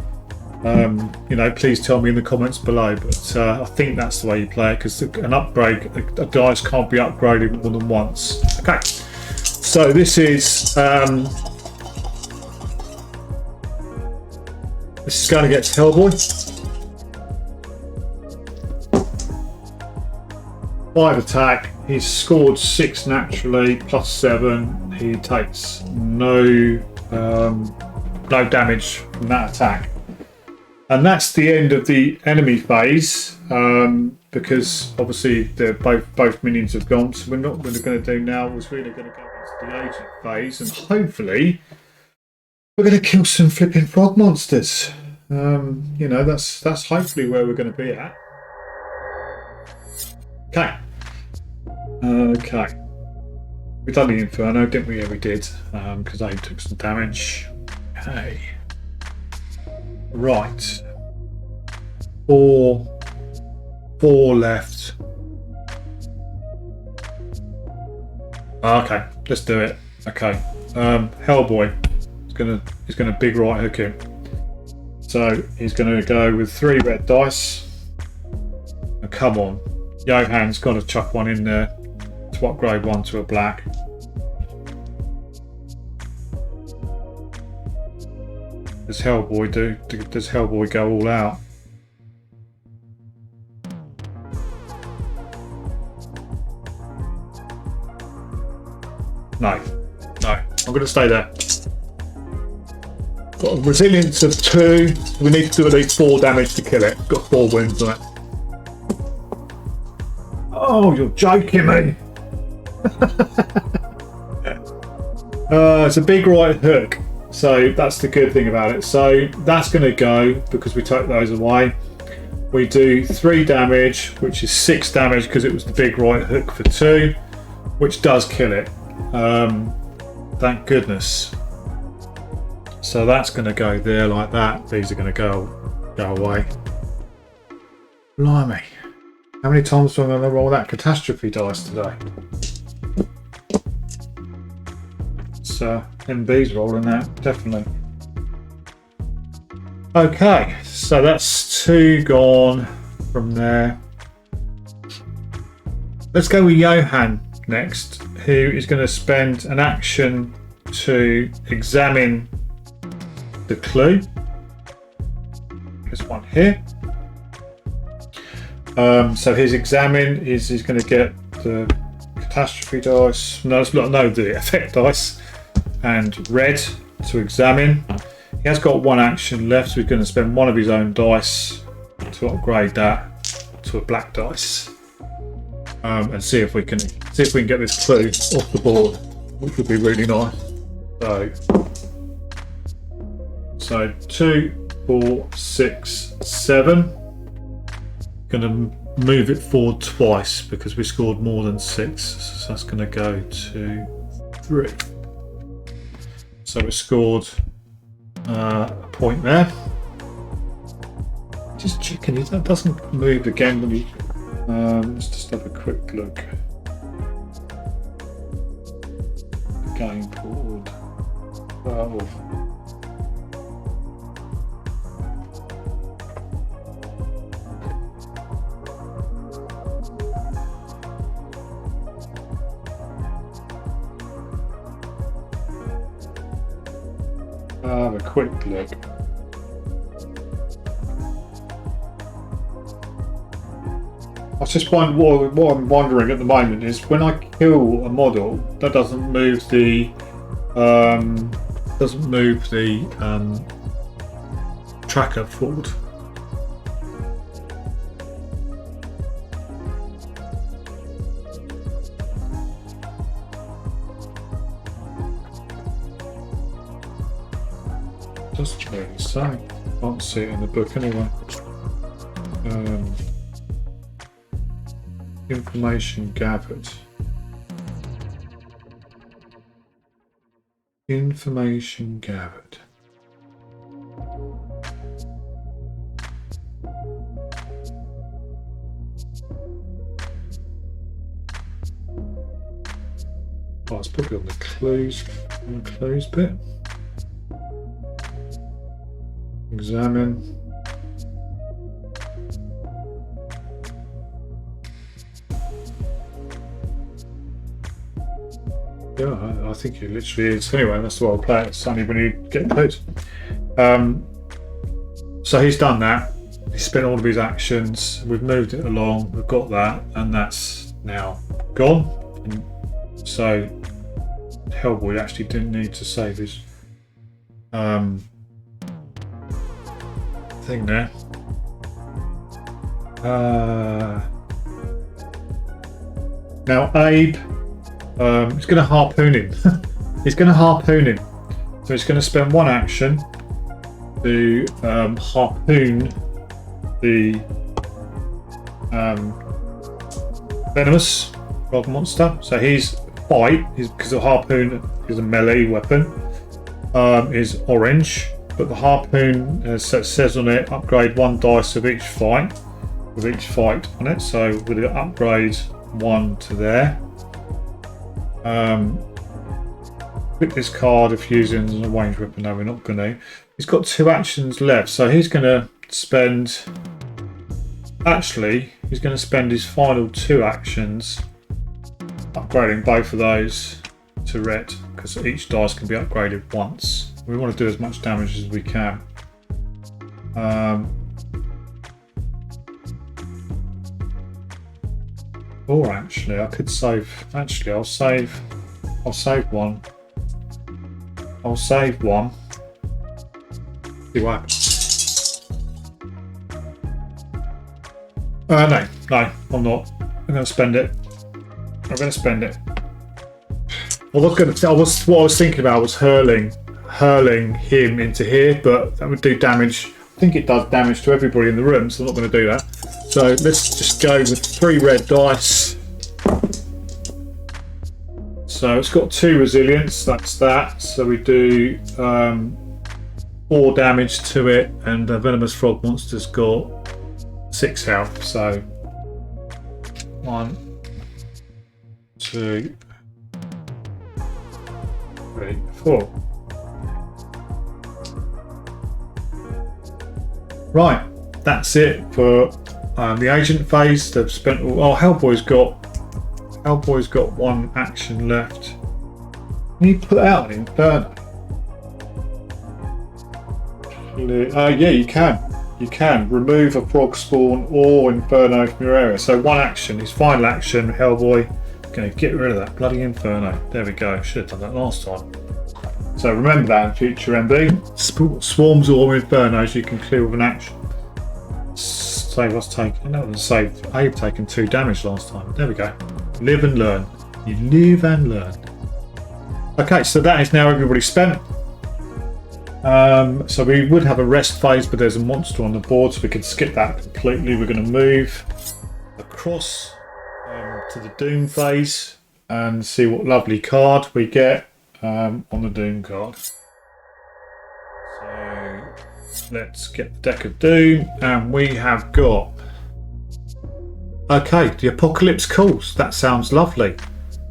you know, please tell me in the comments below, but I think that's the way you play it, because an upgrade, a dice can't be upgraded more than once. Okay, so this is going against Hellboy. 5 attack, he's scored 6 naturally, +7. He takes no damage from that attack. And that's the end of the enemy phase, because obviously they're both minions have gone. So what we're going to do now is we're going to go into the agent phase, and hopefully we're going to kill some flipping frog monsters. You know, that's hopefully where we're going to be at. Okay. Okay. We've done the Inferno, didn't we? Yeah, we did, because I took some damage. Okay. Right. Four left. Okay, let's do it. Okay. Hellboy is gonna big right hook him. So he's gonna go with 3 red dice. Oh, come on. Johan's got to chuck one in there to upgrade one to a black. Does Hellboy do? Does Hellboy go all out? No. I'm going to stay there. Got a resilience of 2. We need to do at least 4 damage to kill it. Got 4 wounds on it. Oh, you're joking me. It's a big right hook. So that's the good thing about it. So that's going to go because we took those away. We do 3 damage, which is 6 damage because it was the big right hook for 2, which does kill it. Thank goodness. So that's going to go there like that. These are going to go away. Blimey. How many times am I going to roll that catastrophe dice today? So MB's rolling that, definitely. Okay, so that's 2 gone from there. Let's go with Johan next, who is going to spend an action to examine the clue. This one here. So his examine is he's going to get the catastrophe dice. No, the effect dice. And red to examine. He has got 1 action left, so he's going to spend 1 of his own dice to upgrade that to a black dice, and see if we can get this clue off the board, which would be really nice. So 2, 4, 6, 7. Going to move it forward twice because we scored more than 6, so that's going to go to 3. So we scored a point there. Just checking, that doesn't move again when you. Let's just have a quick look. Game board. Have a quick look. I was just wondering, what I'm wondering at the moment is when I kill a model, that doesn't move the tracker forward. Doesn't really say. Can't see it in the book anyway. Information gathered. Information gathered. Oh, it's probably on the clues bit. Examine. Yeah, I think it literally is. Anyway, that's the way I'll play it. It's only when you get clues. So he's done that. He spent all of his actions. We've moved it along. We've got that, and that's now gone. And so Hellboy actually didn't need to save his thing there. Now Abe. He's going to harpoon him. He's going to harpoon him. So he's going to spend one action to harpoon the venomous frog monster. So he's fight, because the harpoon is a melee weapon, is orange, but the harpoon says on it, upgrade 1 dice of each fight, with each fight on it. So we're going to upgrade 1 to there. Pick this card if using a range weapon. No, we're not going to. He's got 2 actions left, so he's going to spend. Actually, he's going to spend his final 2 actions upgrading both of those to red, because each dice can be upgraded once. We want to do as much damage as we can. Or actually, I could save. Actually, I'll save 1. I'll save 1. See what happens. No, I'm not. I'm going to spend it. I'm going to spend it. What I was thinking about was hurling him into here, but that would do damage. I think it does damage to everybody in the room, so I'm not going to do that. So let's just go with 3 red dice. So it's got 2 resilience, that's that. So we do 4 damage to it, and the venomous frog monster's got 6 health. So 1, 2, 3, 4. Right, that's it for the agent phase. They've spent. Oh, Hellboy's got 1 action left. Can you put out an Inferno? Yeah, you can. You can remove a frog spawn or Inferno from your area. So 1 action, his final action. Hellboy going to get rid of that bloody Inferno. There we go. Should have done that last time. So remember that in future MB. Swarms or Infernos you can clear with an action. Save us taking. No, save Abe taking 2 damage last time. There we go. Live and learn. You live and learn. Okay, so that is now everybody spent. So we would have a rest phase, but there's a monster on the board, so we can skip that completely. We're going to move across to the Doom phase and see what lovely card we get on the Doom card. So let's get the deck of Doom, and we have got. Okay, the Apocalypse calls. That sounds lovely.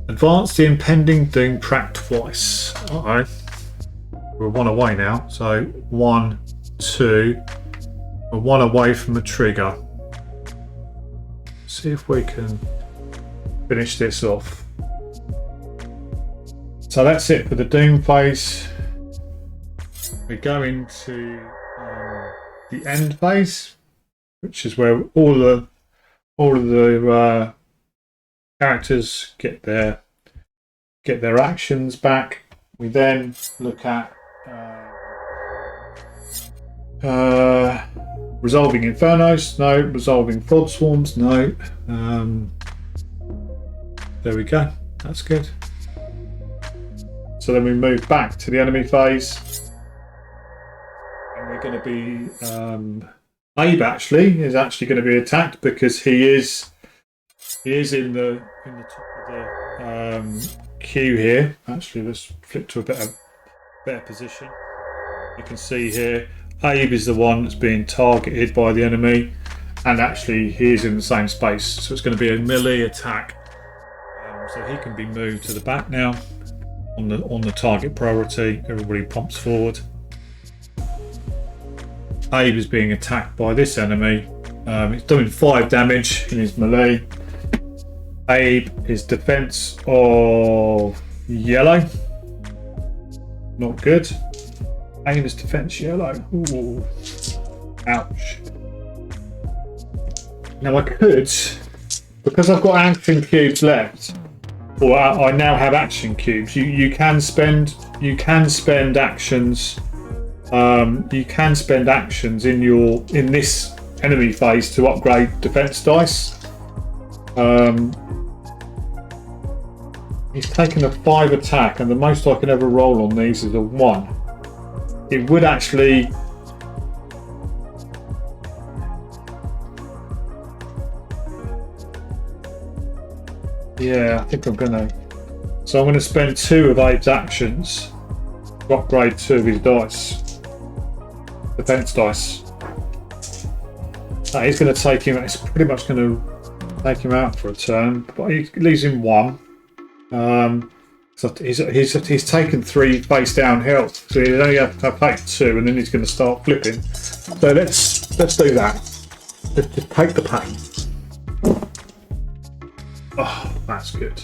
Advance the impending doom track twice. Uh-oh. We're 1 away now. So 1, 2. We're 1 away from the trigger. See if we can finish this off. So that's it for the doom phase. We go into the end phase, which is where all of the characters get their actions back. We then look at resolving Infernos, no. Resolving Frog Swarms, no. There we go. That's good. So then we move back to the enemy phase, and we're going to be Abe is actually going to be attacked because he is in the top of the queue here. Actually, let's flip to a better better position. You can see here, Abe is the one that's being targeted by the enemy, and actually he is in the same space, so it's going to be a melee attack. So he can be moved to the back now on the target priority. Everybody pumps forward. Abe is being attacked by this enemy. He's doing 5 damage in his melee. Abe is defense of yellow. Not good. Abe is defense yellow. Ooh. Ouch. Now I could, because I've got action cubes left, or I now have action cubes. You can spend actions. You can spend actions in this enemy phase to upgrade defense dice. He's taken a 5 attack, and the most I can ever roll on these is a 1. It would actually. Yeah, I think I'm gonna. So I'm gonna spend 2 of Abe's actions to upgrade 2 of his dice, defense dice. That is going to take him. It's pretty much going to take him out for a turn, but he leaves him 1. So he's taken 3 face down health, so he only has to take 2, and then he's going to start flipping. So let's do that. Let's just take the pain. Oh, that's good.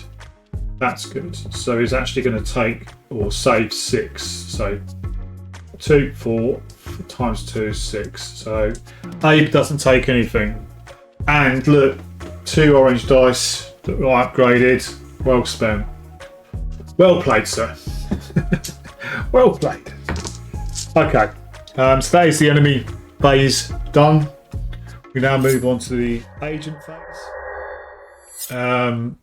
That's good. So he's actually going to take or save 6. So 2, 4 times 2 is 6. So Abe doesn't take anything. And look, 2 orange dice that were upgraded. Well spent. Well played, sir. Well played. Okay. So that is the enemy phase done. We now move on to the agent phase. And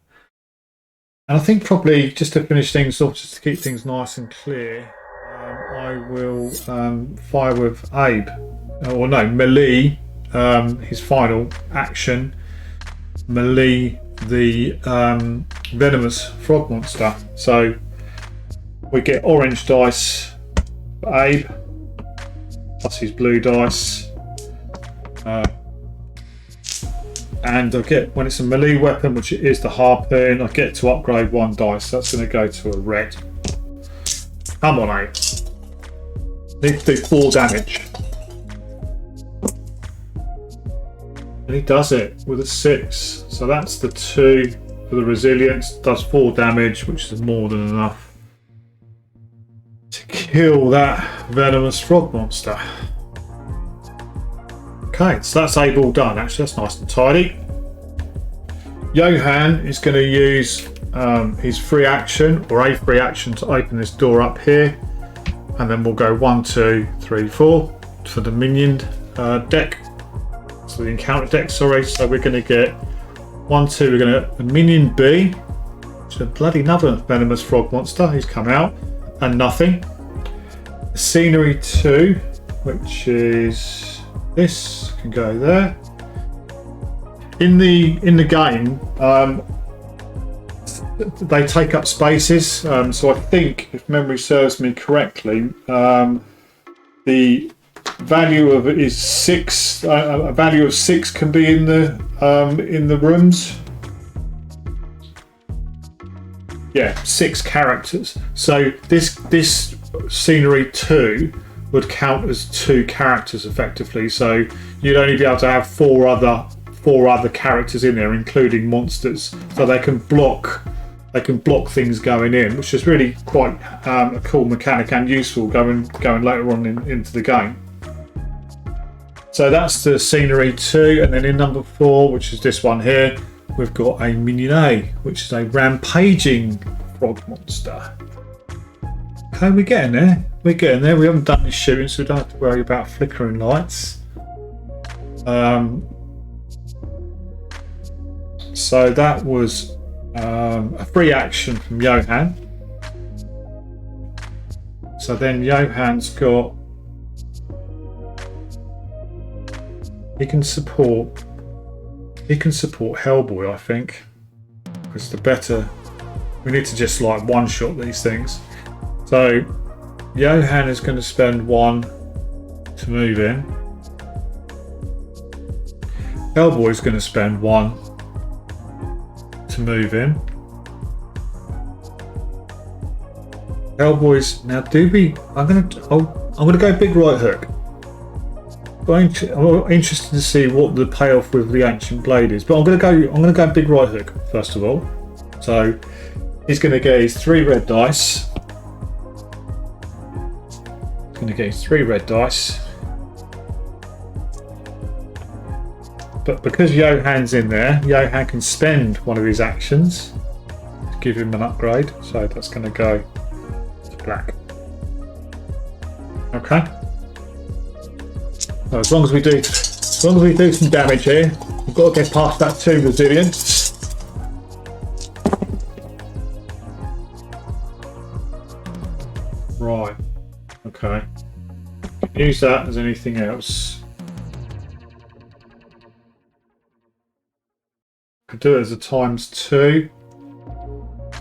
I think probably just to finish things off, just to keep things nice and clear, I will fire with Abe, or no, melee, his final action, melee the venomous frog monster. So we get orange dice for Abe, plus his blue dice. And I get, when it's a melee weapon, which it is the harpoon, I get to upgrade 1 dice. That's going to go to a red. Come on, Abe. Need to do 4 damage. And he does it with a 6. So that's the 2 for the resilience. Does 4 damage, which is more than enough to kill that venomous frog monster. Okay, so that's Abe all done. Actually, that's nice and tidy. Johan is going to use his free action, or a free action, to open this door up here, and then we'll go 1, 2, 3, 4 for the minion deck. So the encounter deck, sorry. So we're going to get 1, 2. We're going to a minion B, which is a bloody another venomous frog monster. He's come out, and nothing. Scenery 2, which is. This can go there. In the game, they take up spaces. So I think, if memory serves me correctly, the value of it is 6. A value of 6 can be in the rooms. Yeah, 6 characters. So this scenery 2 would count as 2 characters effectively, so you'd only be able to have 4 other characters in there, including monsters, so they can block things going in, which is really quite a cool mechanic and useful going later on into the game. So that's the scenery 2, and then in number 4, which is this one here, we've got a minion A, which is a rampaging frog monster. Okay, we're getting there. We're getting there. We haven't done any shooting, so we don't have to worry about flickering lights. So that was a free action from Johan. So then Johan's got. He can support Hellboy, I think. Because the better. We need to just like one-shot these things. So Johan is going to spend 1 to move in. Hellboy is going to spend 1 to move in. Hellboy's now. I'm gonna go big right hook. I'm interested to see what the payoff with the ancient blade is, but I'm gonna go big right hook first of all. So he's gonna get his 3 red dice. But because Johan's in there, Johan can spend one of his actions to give him an upgrade. So that's going to go to black. Okay. So as long as we do some damage here, we've got to get past that 2 resilience. Right. Okay. Use that as anything else. Could do it as a ×2.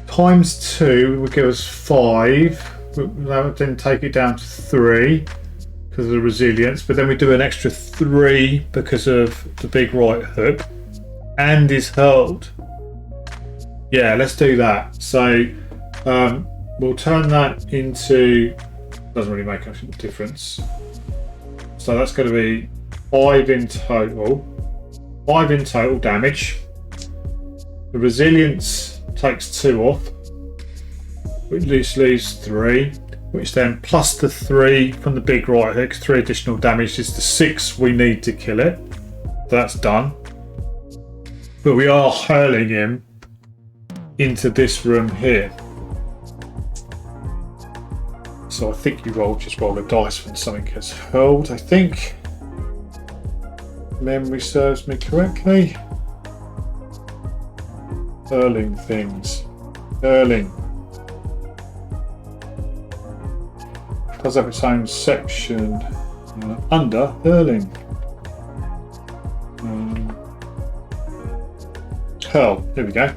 ×2 would give us 5. That would then take it down to 3 because of the resilience. But then we do an extra 3 because of the big right hook and is hurled. Yeah, let's do that. So we'll turn that into. Doesn't really make a difference. So that's going to be 5 in total. 5 in total damage. The resilience takes 2 off, which leaves 3, which then plus the 3 from the big right hook, 3 additional damage is the 6 we need to kill it. That's done. But we are hurling him into this room here. So I think you just roll a dice when something gets hurled, I think. Memory serves me correctly. Hurling things. Hurling. It does have its own section under hurling. Hurl. There we go.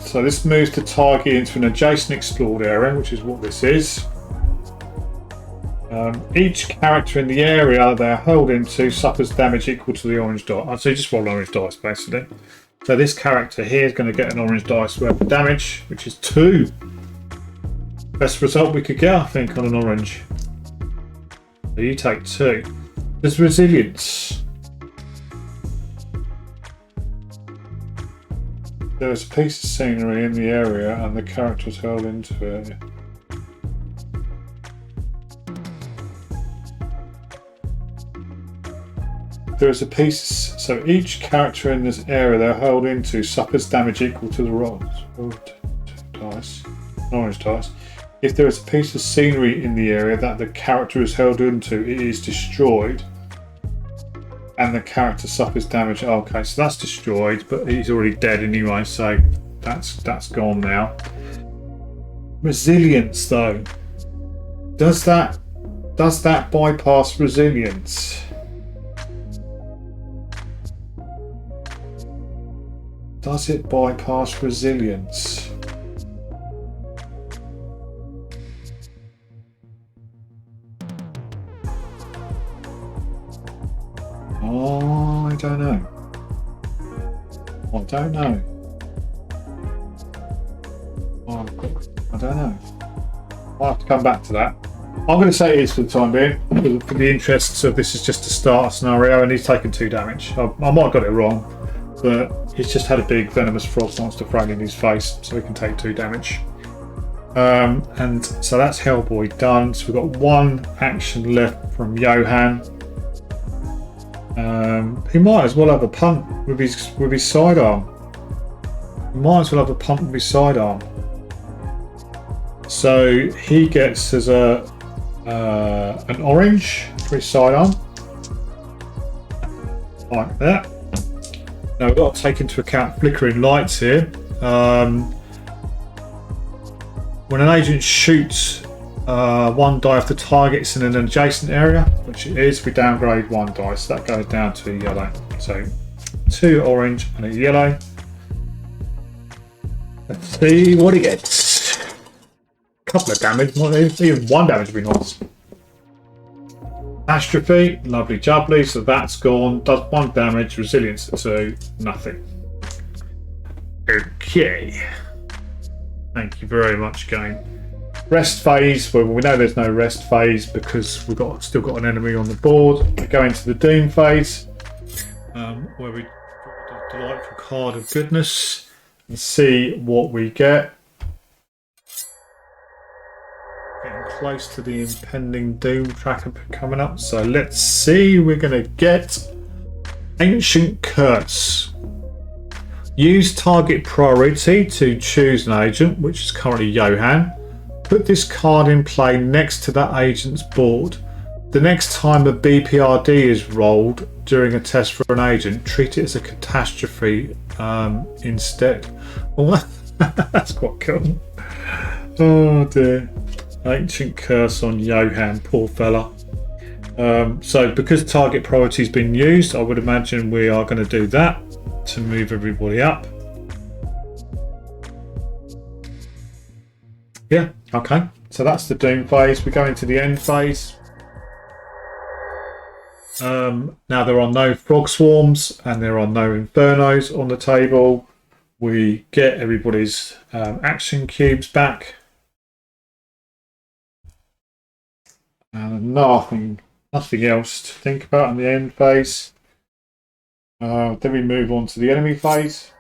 So this moves the target into an adjacent explored area, which is what this is. Each character in the area they're hurled into suffers damage equal to the orange dice. So you just roll orange dice basically. So this character here is going to get an orange dice worth of damage, which is 2. Best result we could get, I think, on an orange. So you take 2. There's resilience. There's a piece of scenery in the area and the character is hurled into it. There is a piece, so each character in this area they're hurled into suffers damage equal to the rolls. Orange dice. If there is a piece of scenery in the area that the character is hurled into, it is destroyed. And the character suffers damage. Okay, so that's destroyed, but he's already dead anyway, so that's gone now. Resilience though. Does that bypass resilience? Does it bypass resilience? Oh, I don't know. I don't know. I'll have to come back to that. I'm going to say it is for the time being, for the interests of this is just a start scenario, and he's taken 2 damage. I might have got it wrong, but he's just had a big venomous frost monster thrown in his face, so he can take 2 damage. And so that's Hellboy done. So we've got 1 action left from Johan. He might as well have a punt with his sidearm. He might as well have a punt with his sidearm. So he gets as an orange for his sidearm, like that. Now we've got to take into account flickering lights here. When an agent shoots 1 die if the target's in an adjacent area, which it is, we downgrade 1 die, so that goes down to yellow. So 2 orange and a yellow. Let's see what he gets. A couple of damage, even 1 damage would be nice. Catastrophe, lovely jubbly, so that's gone. Does 1 damage, resilience 2, nothing. Okay. Thank you very much, game. Rest phase, well, we know there's no rest phase because we've still got an enemy on the board. We go into the doom phase, where we draw the delightful card of goodness and see what we get. Getting close to the impending doom tracker coming up, so let's see. We're going to get Ancient Curse. Use target priority to choose an agent, which is currently Johan. Put this card in play next to that agent's board. The next time a BPRD is rolled during a test for an agent, treat it as a catastrophe instead. Well, that's quite cool. Oh dear. Ancient Curse on Johan, poor fella. So because target priority has been used, I would imagine we are going to do that to move everybody up. Yeah, okay. So that's the doom phase. We go into the end phase. Now there are no frog swarms and there are no infernos on the table. We get everybody's action cubes back. And nothing else to think about in the end phase. Then we move on to the enemy phase.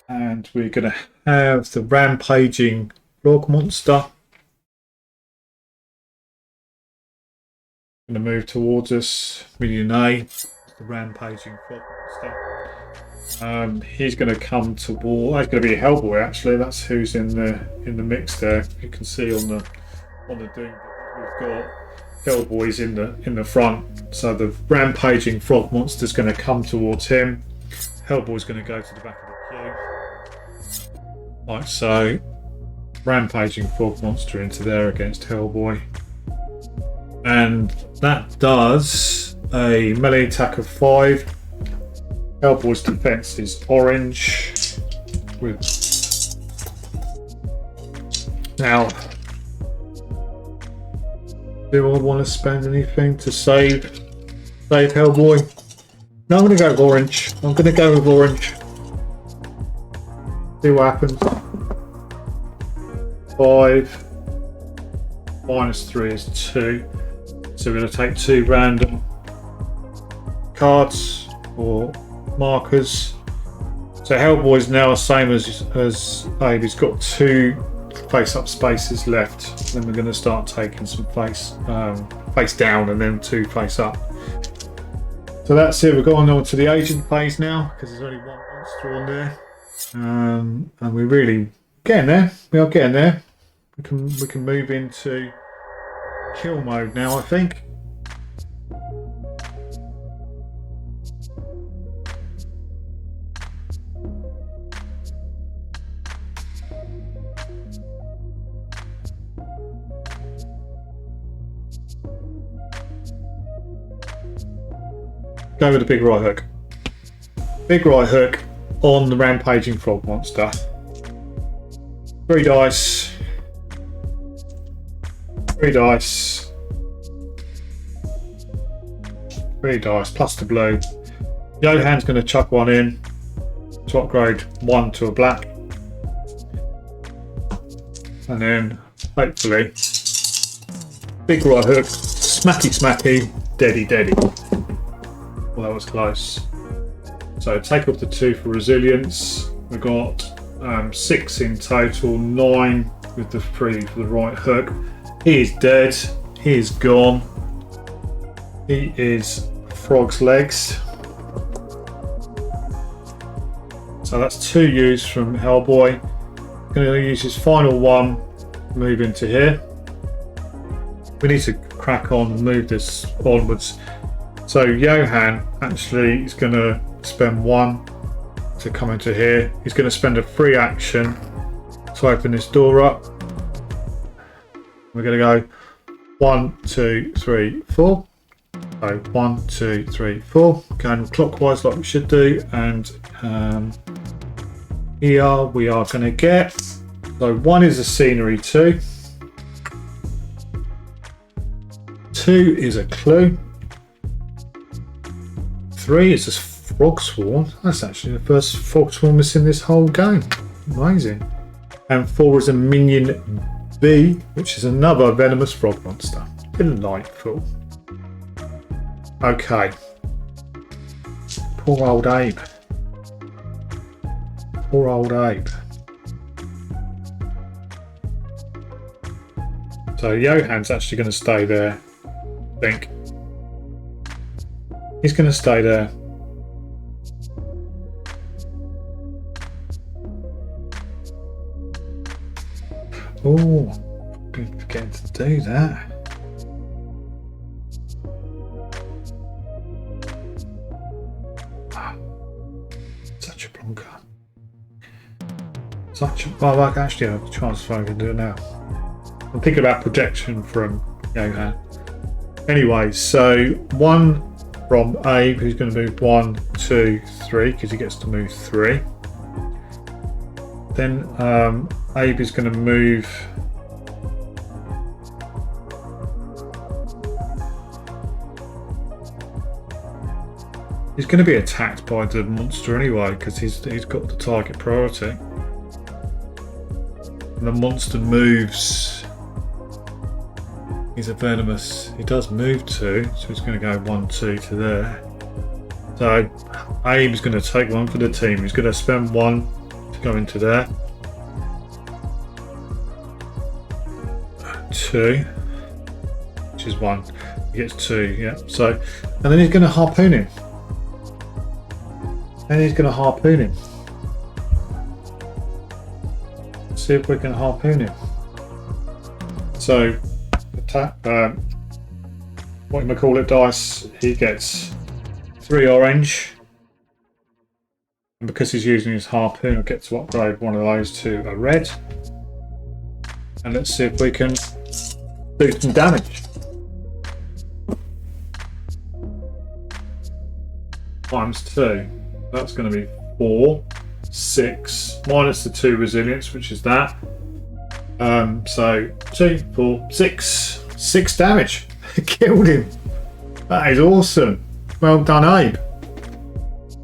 And we're going to have the rampaging frog monster. Going to move towards us. Minion A, the rampaging frog monster. He's going to come toward. He's going to be a Hellboy actually. That's who's in the mix there. You can see on the doom we've got Hellboy's in the front. So the rampaging frog monster is going to come towards him. Hellboy's going to go to the back of the queue. Like so. Rampaging frog monster into there against Hellboy. And that does a melee attack of 5. Hellboy's defense is orange. Now, do I want to spend anything to save Hellboy? No, I'm going to go with orange. I'm going to go with orange. See what happens. 5 minus 3 is 2. So we're going to take 2 random cards or markers. So Hellboy's now the same as Abe. He's got 2 face-up spaces left. Then we're going to start taking some face down and then 2 face-up. So that's it. We're going on to the agent phase now because there's only 1 monster on there, and we're really getting there. We are getting there. We can move into kill mode now, I think. Go with the big right hook. Big right hook on the rampaging frog monster. 3 dice. 3 dice. 3 dice plus the blue. Johan's going to chuck 1 in to upgrade 1 to a black. And then hopefully big right hook, smacky smacky, deady deady. Well, that was close. So take off the 2 for resilience. We've got 6 in total, 9 with the 3 for the right hook. He is dead. He is gone. He is frog's legs. So that's 2 used from Hellboy. Going to use his final 1. Move into here. We need to crack on and move this onwards. So Johan actually is going to spend 1 to come into here. He's going to spend a free action to open this door up. We're going to go 1, 2, 3, 4. So 1, 2, 3, 4. Going clockwise like we should do, and here we are going to get, so 1 is a scenery 2. 2 is a clue. 3 is a frog swarm. That's actually the first frog swarm that's in this whole game. Amazing. And 4 is a minion B, which is another venomous frog monster. Delightful. Okay. Poor old Abe. Poor old Abe. So Johan's actually going to stay there, I think. He's going to stay there. Oh, been forgetting to do that. Such a plonker. Well, I actually have a chance I can do it now. I'm thinking about projection from Johan. Anyway, so 1 from Abe, who's going to move 1, 2, 3, because he gets to move 3. Then Abe is going to move. He's going to be attacked by the monster anyway, because he's got the target priority. And the monster moves. He's a venomous. He does move 2, so he's going to go 1, 2 to there. So Abe's going to take 1 for the team. He's going to spend 1 to go into there. 2, which is 1. He gets 2. Yeah. So, and then he's going to harpoon him. And he's going to harpoon him. See if we can harpoon him. So, attack. What you call it, dice. He gets 3 orange, and because he's using his harpoon, he'll get to upgrade one of those to a red. And let's see if we can do some damage. Times 2. That's going to be 4, 6, minus the 2 resilience, which is that. So 2, 4, 6 damage. Killed him. That is awesome. Well done, Abe.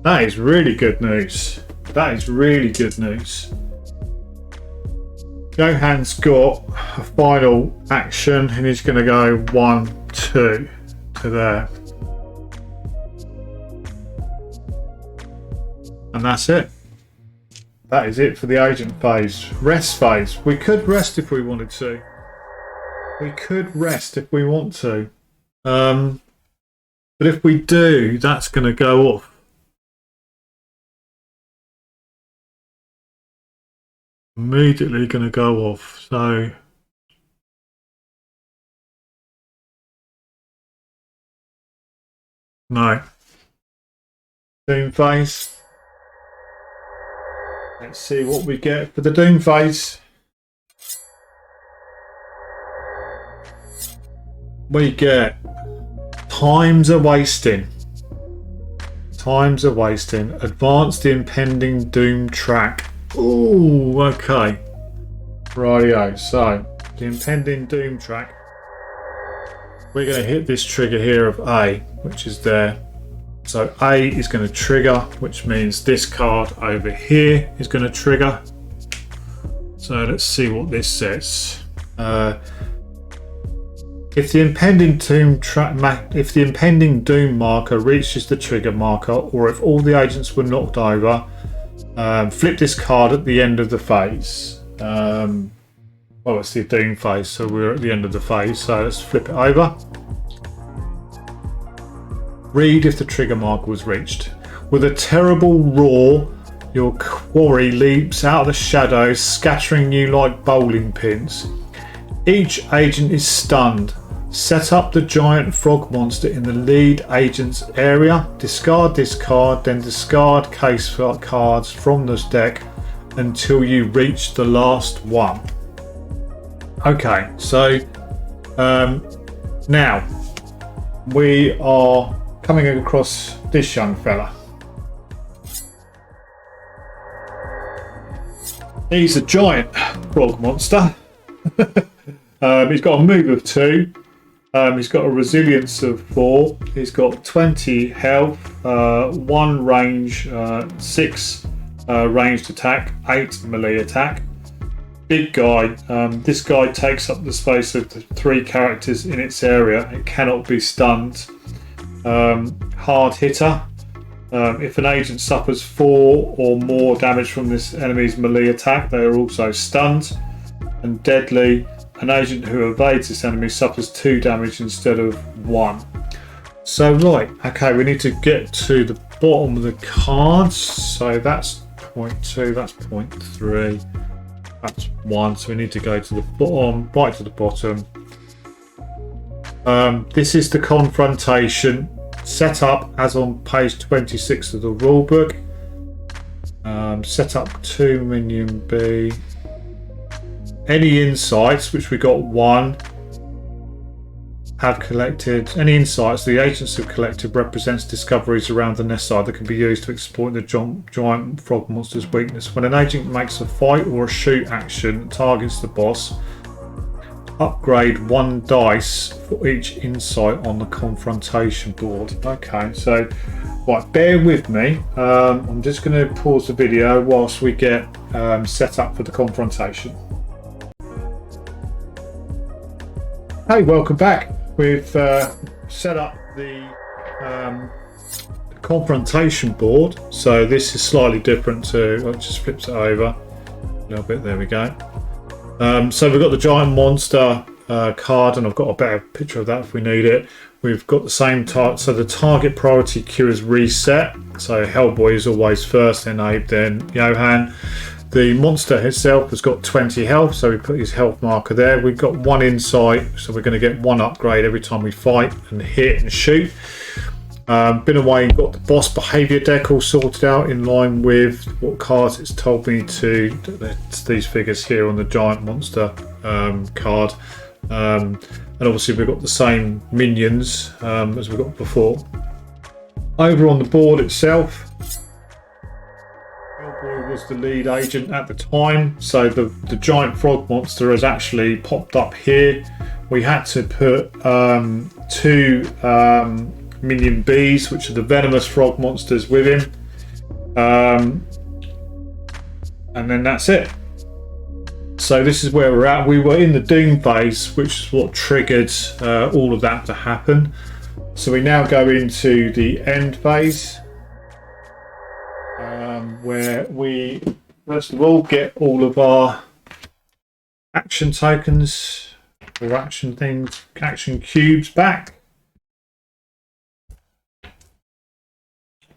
That is really good news. That is really good news. Johan's got a final action, and he's going to go 1, 2 to there. And that's it. That is it for the agent phase. Rest phase. We could rest if we wanted to. We could rest if we want to. But if we do, that's going to go off. Immediately going to go off. So no. Doom phase. Let's see what we get for the Doom phase. We get times are wasting. Times are wasting. Advance the impending Doom track. Ooh, okay. Rightio. So the impending Doom track. We're going to hit this trigger here of A, which is there. So A is going to trigger, which means this card over here is going to trigger. So let's see what this says. If the impending doom marker reaches the trigger marker, or if all the agents were knocked over, flip this card at the end of the phase. Well, it's the doom phase, so we're at the end of the phase. So let's flip it over. Read if the trigger marker was reached. With a terrible roar, your quarry leaps out of the shadows, scattering you like bowling pins. Each agent is stunned. Set up the giant frog monster in the lead agent's area. Discard this card, then discard Casefile cards from this deck until you reach the last one. Okay, so now we are coming across this young fella. He's a giant frog monster. He's got a move of 2. He's got a resilience of 4. He's got 20 health, 1 range, 6 ranged attack, 8 melee attack. Big guy. This guy takes up the space of the 3 characters in its area. It cannot be stunned. Hard hitter. If an agent suffers 4 or more damage from this enemy's melee attack, they are also stunned. And deadly. An agent who evades this enemy suffers 2 damage instead of 1. So right, okay, we need to get to the bottom of the cards. So that's 0.2, that's 0.3, that's 1. So we need to go to the bottom, right to the bottom. This is the confrontation set up as on page 26 of the rulebook. Set up 2 minion B. Any insights, which we got 1, have collected. Any insights the agents have collected represents discoveries around the nest site that can be used to exploit the giant frog monster's weakness. When an agent makes a fight or a shoot action that targets the boss, upgrade 1 dice for each insight on the confrontation board. Okay, so right, bear with me. I'm just going to pause the video whilst we get set up for the confrontation. Hey, welcome back. We've set up the confrontation board. So this is slightly different to, it just flips it over a little bit. There we go. So we've got the giant monster card, and I've got a better picture of that if we need it. We've got the same type, so the target priority queue is reset. So Hellboy is always first, then Abe, then Johan. The monster itself has got 20 health, so we put his health marker there. We've got 1 insight, so we're going to get 1 upgrade every time we fight and hit and shoot. Been away and got the boss behaviour deck all sorted out in line with what cards it's told me to. It's these figures here on the giant monster card. And obviously we've got the same minions as we've got before. Over on the board itself, Hellboy was the lead agent at the time, so the giant frog monster has actually popped up here. We had to put 2 minion bees, which are the venomous frog monsters, with him, and then that's it. So this is where we're at. We were in the doom phase, which is what triggered all of that to happen. So we now go into the end phase, where we first of all get all of our action tokens or action things, action cubes back.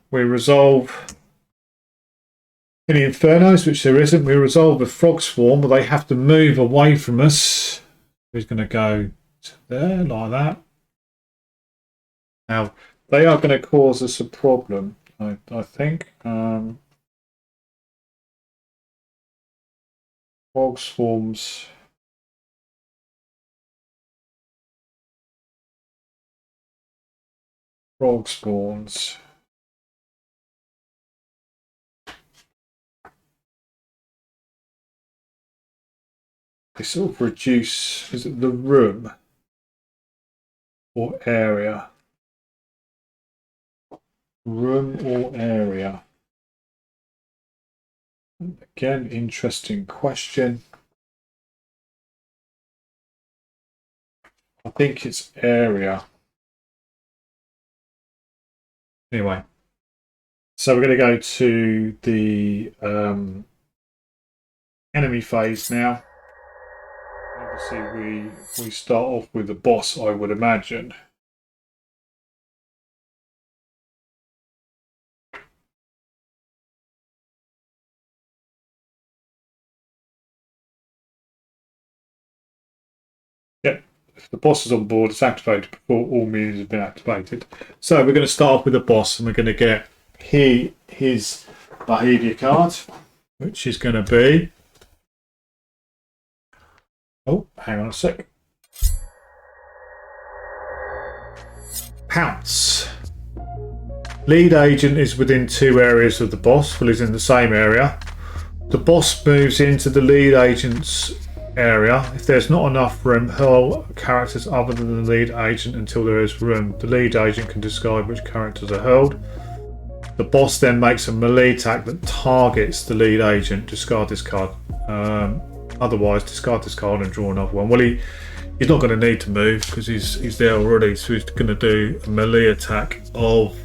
We resolve any infernos, which there isn't. We resolve the frog swarm, but they have to move away from us. He's going to go to there like that. Now they are going to cause us a problem, I think. Frog swarms. Frog spawns. They sort of reduce, is it the room or area? Room or area? Again, interesting question. I think it's area. Anyway, so we're going to go to the enemy phase now. Obviously, we start off with the boss, I would imagine. Yep, if the boss is on board, it's activated before all minions have been activated. So we're going to start off with the boss, and we're going to get his behaviour card, which is going to be... Oh, hang on a sec. Pounce. Lead agent is within 2 areas of the boss. Well, he's in the same area. The boss moves into the lead agent's area. If there's not enough room, hurl characters other than the lead agent until there is room. The lead agent can decide which characters are hurled. The boss then makes a melee attack that targets the lead agent. Discard this card. Otherwise, discard this card and draw another one. Well, he's not going to need to move because he's there already. So he's going to do a melee attack of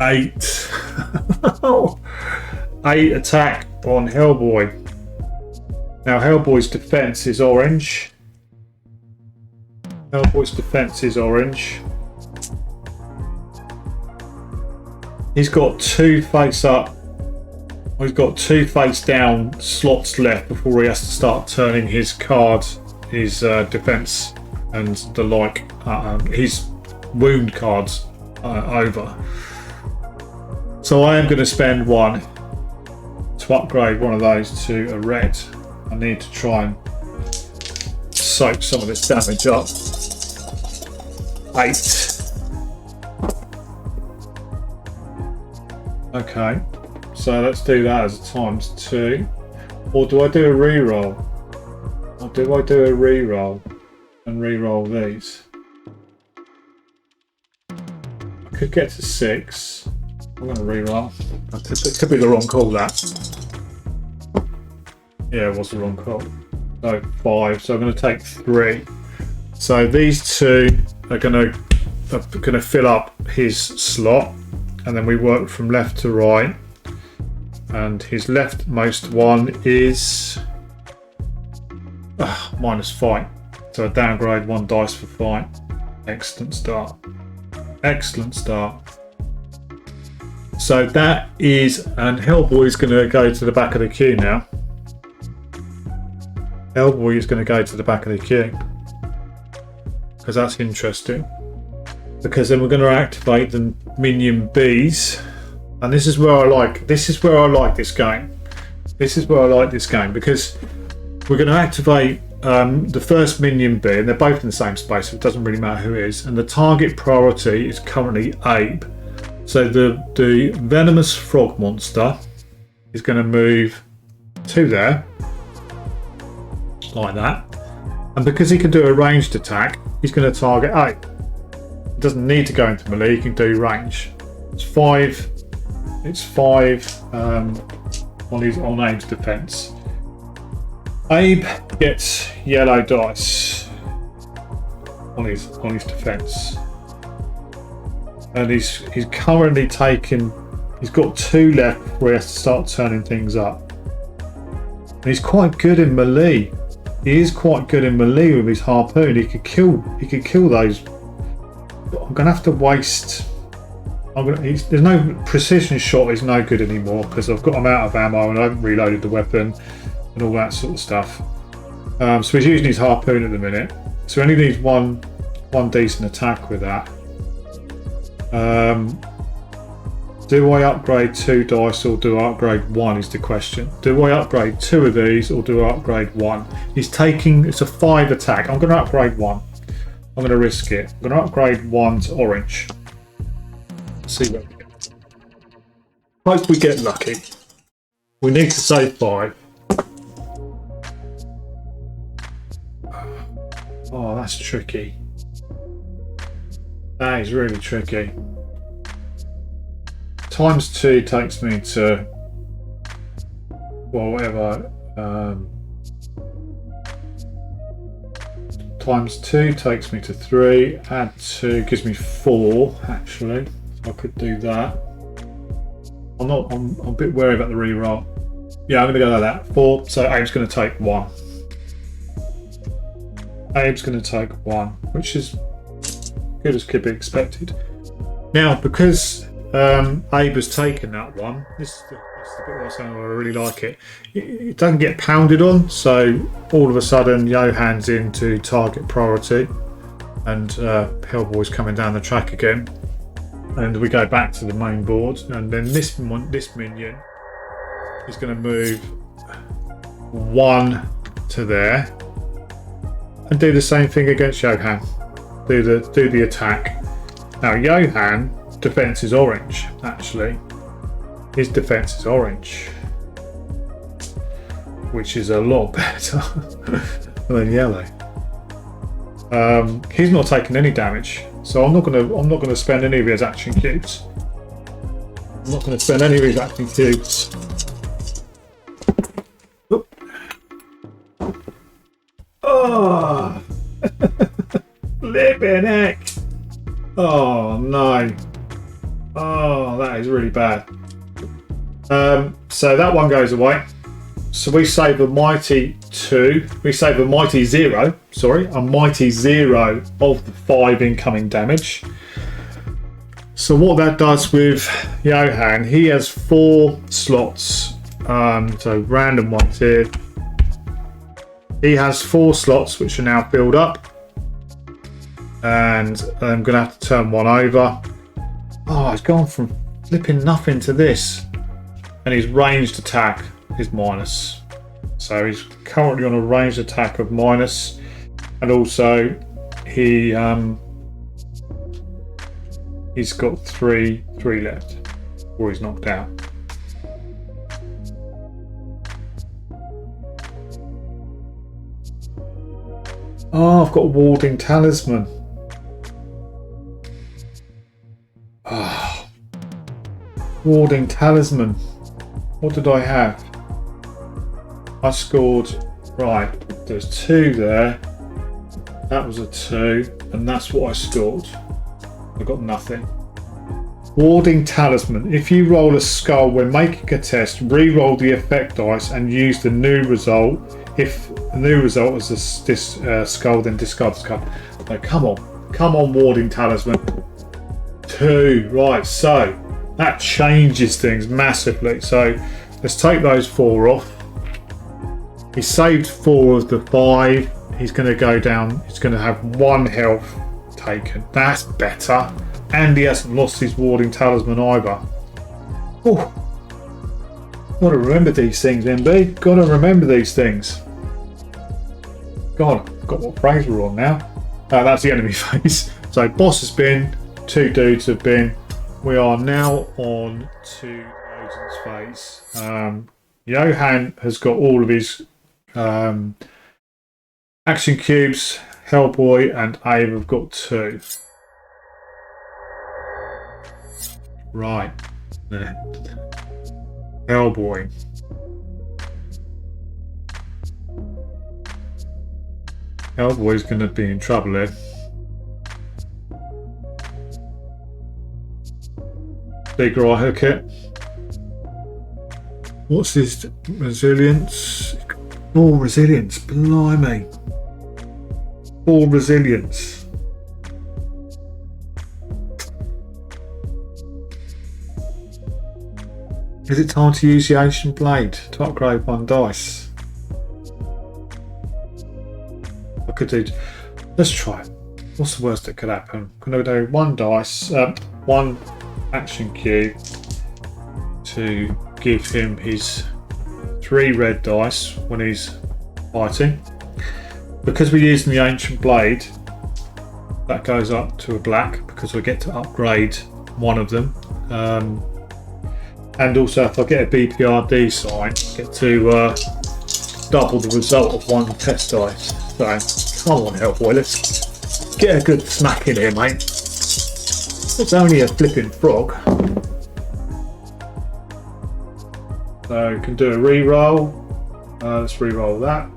8. 8 attack on Hellboy. Now Hellboy's defense is orange. He's got 2 face up. He's got 2 face down slots left before he has to start turning his cards, his defense and the like, his wound cards over. So I am going to spend 1 to upgrade one of those to a red. I need to try and soak some of this damage up. 8. Okay, so let's do that as a ×2. Or do I do a reroll? Or do I do a reroll and reroll these? I could get to 6. I'm going to reroll. It could be the wrong call, that. Yeah, it was the wrong call. So 5. So I'm going to take 3. So these 2 are going to fill up his slot, and then we work from left to right. And his leftmost one is -5. So I downgrade 1 dice for fight. Excellent start. Excellent start. So that is, and Hellboy is going to go to the back of the queue now. Hellboy is going to go to the back of the queue because that's interesting. Because then we're going to activate the minion bees, and this is where I like this game. This is where I like this game because we're going to activate the first minion bee, and they're both in the same space, so it doesn't really matter who it is. And the target priority is currently Abe. So the venomous frog monster is going to move to there, like that. And because he can do a ranged attack, he's going to target Abe. He doesn't need to go into melee, he can do range. It's 5. It's 5 on Abe's defense. Abe gets yellow dice on his defense. And he's currently taken, he's got 2 left where he has to start turning things up. And he's quite good in melee. He is quite good in melee with his harpoon. He could kill those. But I'm gonna have to waste. There's no precision shot is no good anymore because I'm out of ammo and I haven't reloaded the weapon and all that sort of stuff. So he's using his harpoon at the minute. So he only needs one decent attack with that. Do I upgrade 2 dice or do I upgrade 1 is the question. Do I upgrade 2 of these or do I upgrade 1? It's a 5 attack. I'm going to upgrade 1. I'm going to risk it. I'm going to upgrade 1 to orange. See what we get. Hope we get lucky. We need to save 5. Oh, that's tricky. That is really tricky. ×2 takes me to, well, whatever. ×2 takes me to 3. Add 2 gives me 4, actually. So I could do that. I'm a bit wary about the reroll. Yeah, I'm going to go like that. 4. So Abe's going to take 1. Abe's going to take 1, which is good as could be expected. Now, because Abe has taken that one, this is the bit where I'm saying I really like it. It doesn't get pounded on, so all of a sudden Johan's into target priority and Hellboy's coming down the track again, and we go back to the main board, and then this minion is going to move 1 to there and do the same thing against Johan. Do the attack. Now Johan defense is orange, actually. His defense is orange. which is a lot better than yellow. He's not taking any damage, so I'm not gonna spend any of his action cubes. I'm not gonna spend any of his action cubes. Oh, flipping heck! Oh no! Oh, that is really bad. So that one goes away. So we save a mighty 2. We save a mighty 0. Sorry, a mighty 0 of the 5 incoming damage. So what that does with Johan, he has 4 slots. So random ones here. He has 4 slots which are now filled up, and I'm going to have to turn one over. Oh, it's gone from flipping nothing to this, and his ranged attack is minus. So he's currently on a ranged attack of minus, and also he's got three left, or he's knocked out. Oh, I've got warding talisman. Oh, warding talisman. What did I have? I scored, right, there's 2 there. That was a 2, and that's what I scored. I got nothing. Warding talisman. If you roll a skull when making a test, re-roll the effect dice and use the new result. If the new result is this skull, then discard the skull. No, come on, warding talisman. 2, right, so that changes things massively. So let's take those 4 off. He saved 4 of the 5. He's going to go down. He's going to have 1 health taken. That's better. And he hasn't lost his warding talisman either. Oh, gotta remember these things, MB. Gotta remember these things. God, I've got what phrase we're on now. That's the enemy phase. So boss has been, 2 dudes have been. We are now on to Odin's phase. Johan has got all of his action cubes. Hellboy and Abe have got 2. Right. Hellboy. Hellboy's going to be in trouble here. Big right hook it. What's his resilience? 4 resilience. Blimey. 4 resilience. Is it time to use the ancient blade to upgrade 1 dice? I could do. Let's try it. What's the worst that could happen? I'm going to do 1 dice, 1 action cube to give him his 3 red dice when he's fighting. Because we're using the ancient blade, that goes up to a black because we get to upgrade 1 of them. And also, if I get a BPRD sign, I get to double the result of 1 test dice. So, come on, Hellboy, let's get a good smack in here, mate. It's only a flipping frog. So, we can do a re-roll. Let's re-roll that.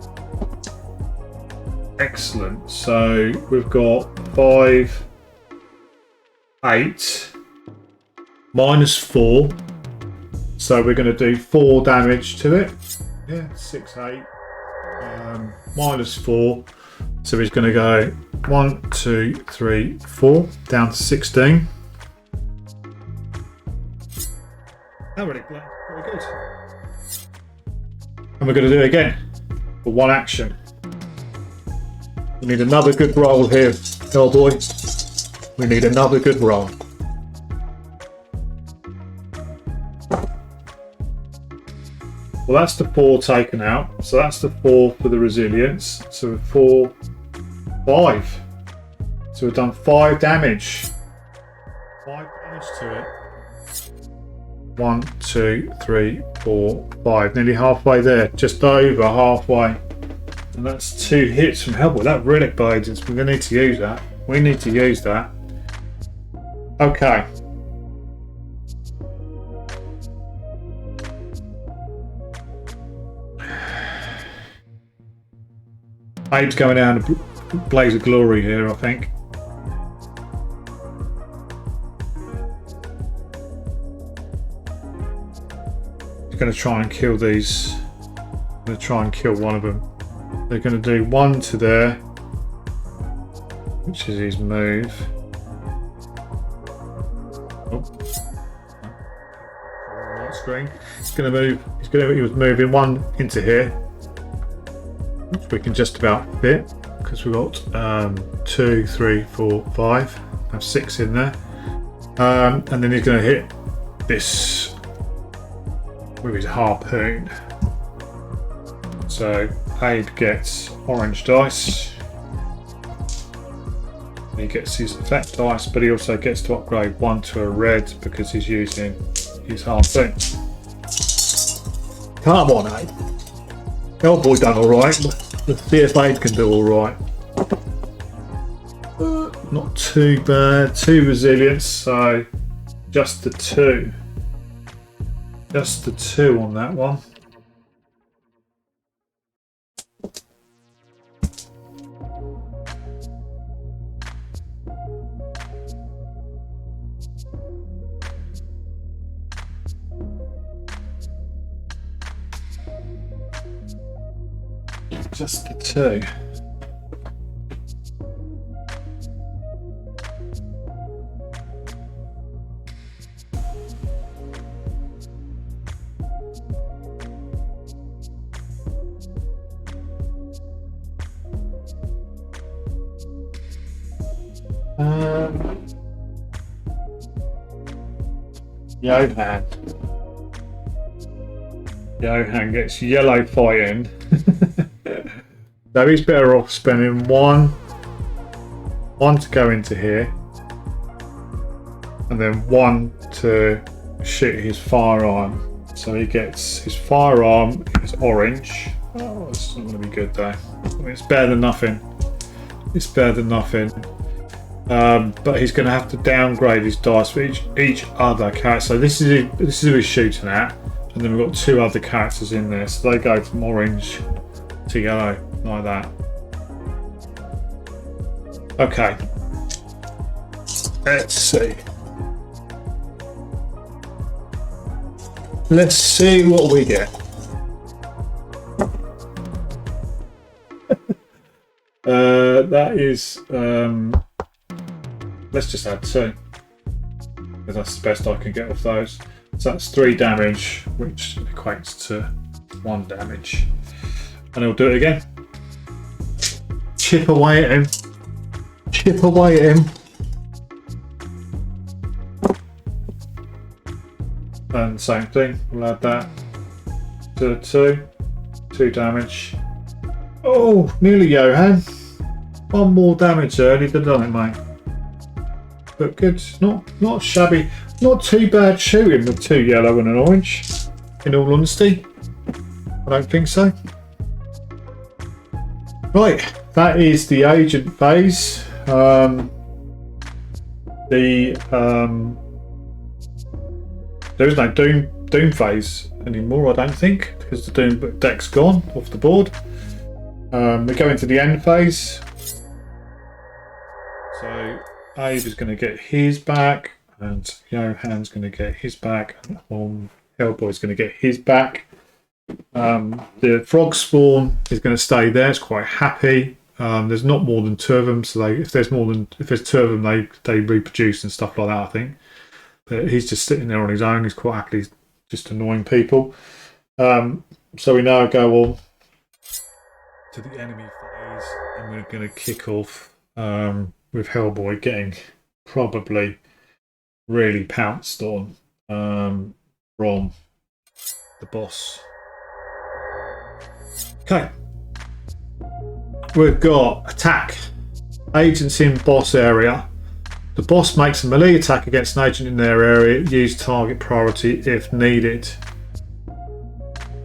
Excellent. So, we've got 5, 8, minus 4. So we're going to do 4 damage to it. Yeah, 6, 8. Minus 4. So he's going to go 1, 2, 3, 4. Down to 16. That really very good. And we're going to do it again. For 1 action. We need another good roll here, Hellboy. We need another good roll. Well, that's the 4 taken out. So that's the 4 for the resilience. So 4, 5. So we've done 5 damage. 5 damage to it. 1, 2, 3, 4, 5. Nearly halfway there. Just over halfway. And that's 2 hits from Hellboy. That relic blade is, we're going to need to use that. We need to use that. Okay. Abe's going down a blaze of glory here, I think. He's going to try and kill these. I'm going to try and kill one of them. They're going to do 1 to there, which is his move. Oh. Right screen. He's going to move. He was moving 1 into here, which we can just about fit because we've got 2, 3, 4, 5. I have 6 in there, and then he's going to hit this with his harpoon. So Abe gets orange dice. He gets his effect dice, but he also gets to upgrade 1 to a red because he's using his harpoon. Come on, Abe. Hellboy done alright. Let's see if Abe can do alright. Not too bad. 2 resilience, so just the 2. Just the 2 on that one. Just the 2. Johan gets yellow fighting. So he's better off spending 1 to go into here, and then 1 to shoot his firearm. So he gets his firearm is orange. Oh, it's not going to be good though. I mean, it's better than nothing. It's better than nothing. But he's going to have to downgrade his dice for each other character. So this is who he's shooting at, and then we've got 2 other characters in there. So they go from orange to yellow, like that. Okay. Let's see. Let's see what we get. That is. Let's just add 2, because that's the best I can get off those. So that's 3 damage, which equates to 1 damage. And he'll do it again. Chip away at him. Chip away at him. And same thing, we'll add that to 2 damage. Oh, nearly Johan. 1 more damage early, done it, mate. But good, not shabby, not too bad shooting with 2 yellow and an orange. In all honesty, I don't think so. Right, that is the agent phase. There is no Doom phase anymore, I don't think, because the Doom deck's gone off the board. We go into the end phase. So Abe is going to get his back, and Johan's going to get his back, and Hellboy's going to get his back. The frog spawn is going to stay there. It's quite happy. There's not more than 2 of them, so if there's 2 of them, they reproduce and stuff like that, I think. But he's just sitting there on his own. He's quite happily just annoying people. So we now go on to the enemy phase, and we're going to kick off with Hellboy getting probably really pounced on from the boss. Okay, we've got attack, agents in boss area. The boss makes a melee attack against an agent in their area. Use target priority if needed.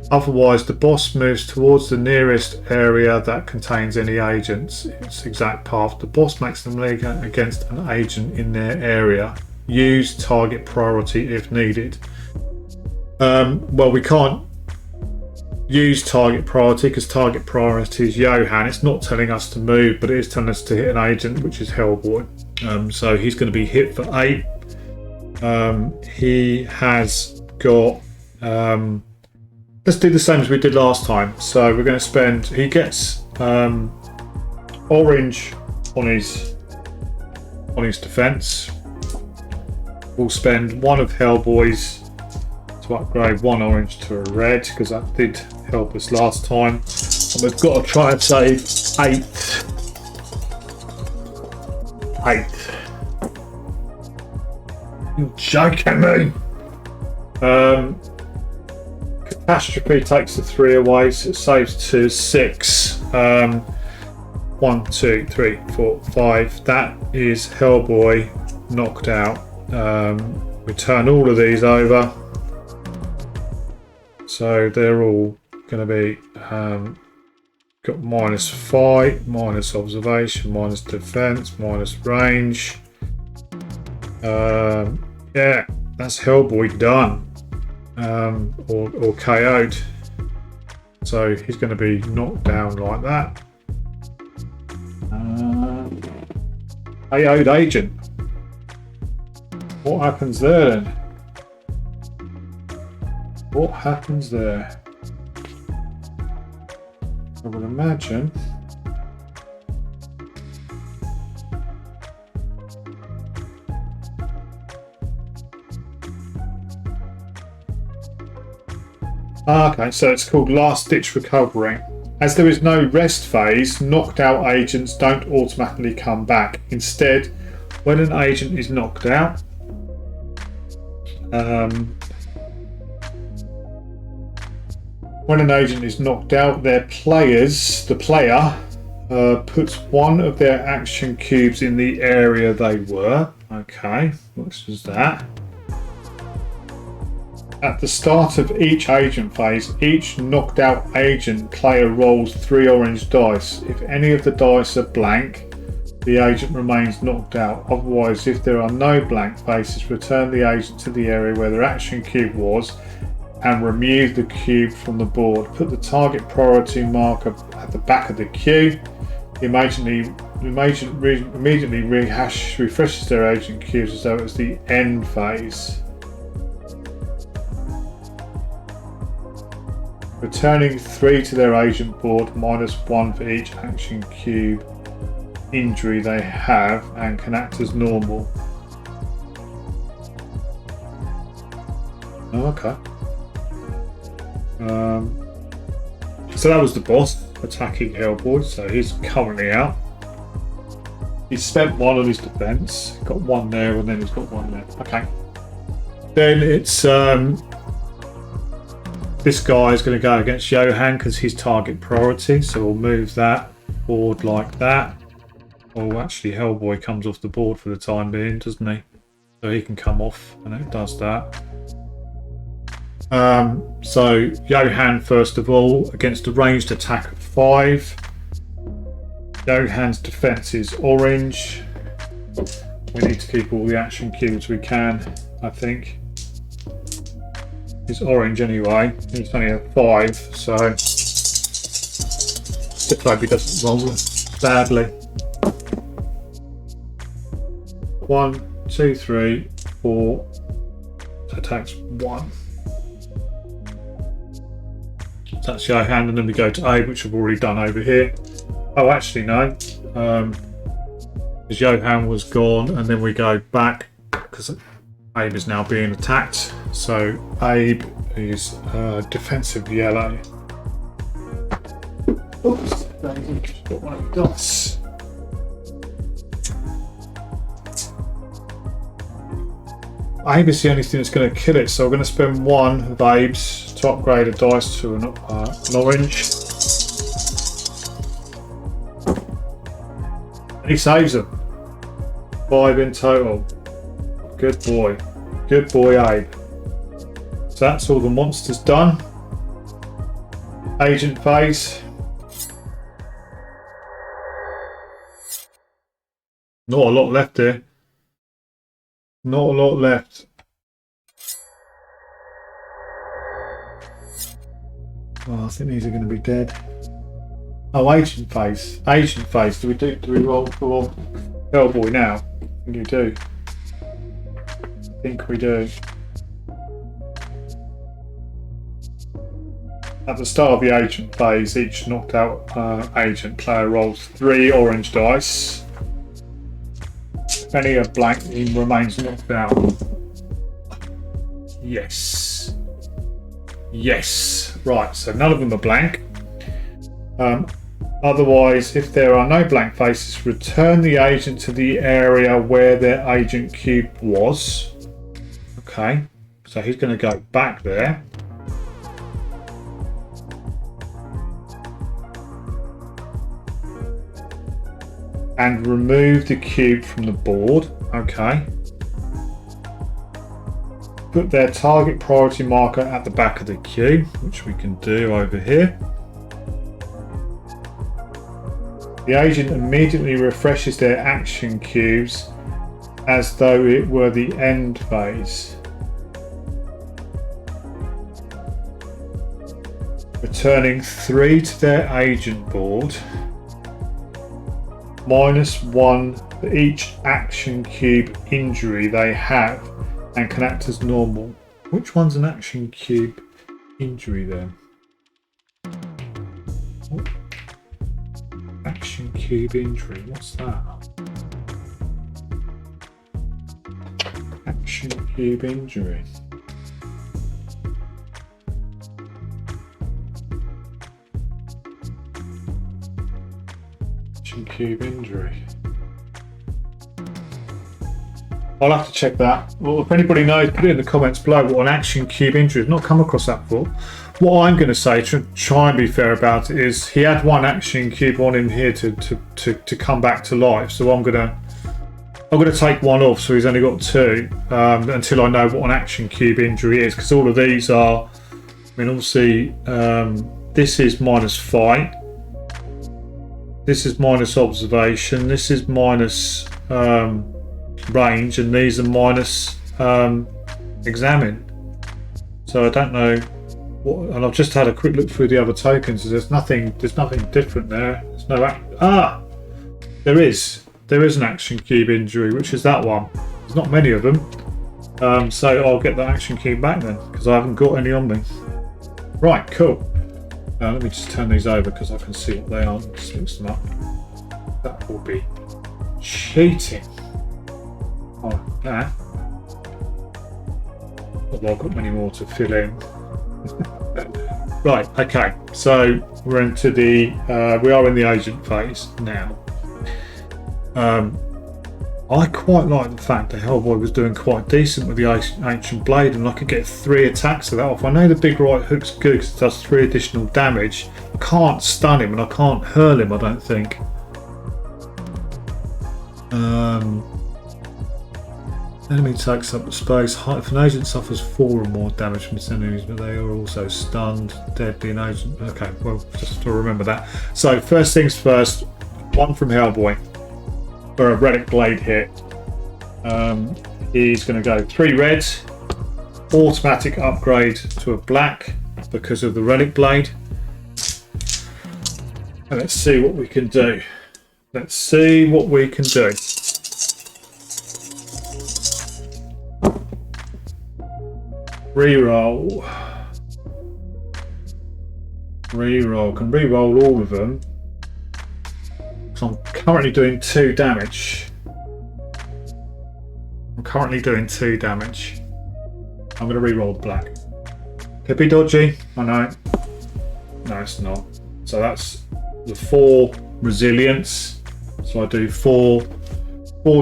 Otherwise, the boss moves towards the nearest area that contains any agents. Its exact path. The boss makes a melee against an agent in their area. Use target priority if needed. Well, we can't use target priority because target priority is Johan. It's not telling us to move, but it is telling us to hit an agent, which is Hellboy. So he's going to be hit for 8. He has got... let's do the same as we did last time. So we're going to spend... He gets orange on his defense. We'll spend 1 of Hellboy's to upgrade 1 orange to a red, because that did help us last time. And we've got to try and save 8. You're joking me. Catastrophe takes the 3 away, so it saves to 6. 1, 2, 3, 4, 5. That is Hellboy knocked out. We turn all of these over, so they're all going to be got -5, minus observation, minus defense, minus range. Yeah, that's Hellboy done, or KO'd. So he's going to be knocked down like that. KO'd agent. What happens there then? What happens there? I would imagine okay, so it's called Last Ditch Recovery. As there is no rest phase, knocked out agents don't automatically come back. Instead, when an agent is knocked out, the player puts 1 of their action cubes in the area they were. Okay, what was that? At the start of each agent phase, each knocked out agent player rolls 3 orange dice. If any of the dice are blank, the agent remains knocked out. Otherwise, if there are no blank faces, return the agent to the area where their action cube was and remove the cube from the board. Put the target priority marker at the back of the queue. The agent immediately refreshes their agent cubes as though it was the end phase. Returning 3 to their agent board, -1 for each action cube injury they have, and can act as normal. Oh, okay. So that was the boss attacking Hellboy, so he's currently out. He's spent 1 on his defense, got 1 there, and then he's got 1 there. Okay. Then it's this guy is going to go against Johan because he's target priority, so we'll move that board like that. Oh, actually Hellboy comes off the board for the time being, doesn't he? So he can come off, and it does that. So Johan, first of all, against a ranged attack of 5. Johan's defense is orange. We need to keep all the action cubes we can, I think. It's orange anyway. It's only a 5, so just hope he doesn't roll badly. 1, 2, 3, 4. Attacks 1. That's Johan, and then we go to Abe, which I've already done over here. Oh, actually no, because Johan was gone, and then we go back because Abe is now being attacked. So Abe is defensive yellow. Oops, just got 1 of the dots. Abe is the only thing that's going to kill it, so we're going to spend 1 of Abe's to upgrade a dice to an orange. And he saves them. 5 in total. Good boy. Good boy, Abe. So that's all the monsters done. Agent phase. Not a lot left here. Not a lot left. Oh, I think these are going to be dead. Oh, agent phase. Agent phase. Do we roll for Hellboy now? I think we do. I think we do. At the start of the agent phase, each knocked out agent player rolls 3 orange dice. If any are blank, he remains knocked out. Yes. Yes. Right, so none of them are blank. Otherwise, if there are no blank faces, return the agent to the area where their agent cube was. Okay, so he's going to go back there. And remove the cube from the board. Okay. Put their target priority marker at the back of the cube, which we can do over here. The agent immediately refreshes their action cubes as though it were the end phase. Returning 3 to their agent board. -1 for each action cube injury they have and can act as normal. Which one's an action cube injury then? Action cube injury, what's that? Action cube injury. Action cube injury. I'll have to check that. Well, if anybody knows, put it in the comments below what an action cube injury is. I've not come across that before. What I'm going to say, to try and be fair about it, is he had 1 action cube on him here to come back to life. So I'm gonna take 1 off, so he's only got 2 until I know what an action cube injury is. Because all of these are, I mean, obviously this is minus fight, this is minus observation, this is minus range, and these are minus examine. So I don't know. And I've just had a quick look through the other tokens. There's nothing different there. There's no there is an action cube injury, which is that one. There's not many of them, so I'll get that action cube back then because I haven't got any on me. Right, cool. Let me just turn these over because I can see what they are. Just mix them up. That will be cheating. Oh, yeah. Not that I've got many more to fill in. Right, okay, so we're into the we are in the agent phase now. I quite like the fact that Hellboy was doing quite decent with the ancient blade, and I could get 3 attacks of that off. I know the big right hook's good because it does 3 additional damage. I can't stun him and I can't hurl him, I don't think. Enemy takes up the space. If an agent suffers 4 or more damage from its enemies, but they are also stunned, deadly, an agent. Okay, well, just to remember that. So, first things first, 1 from Hellboy for a relic blade hit. He's going to go 3 reds, automatic upgrade to a black because of the relic blade. And let's see what we can do. Let's see what we can do. Reroll. Reroll. Can reroll all of them. So I'm currently doing 2 damage. I'm currently doing 2 damage. I'm going to reroll black. Could be dodgy. I know. No, it's not. So that's the 4 resilience. So I do 4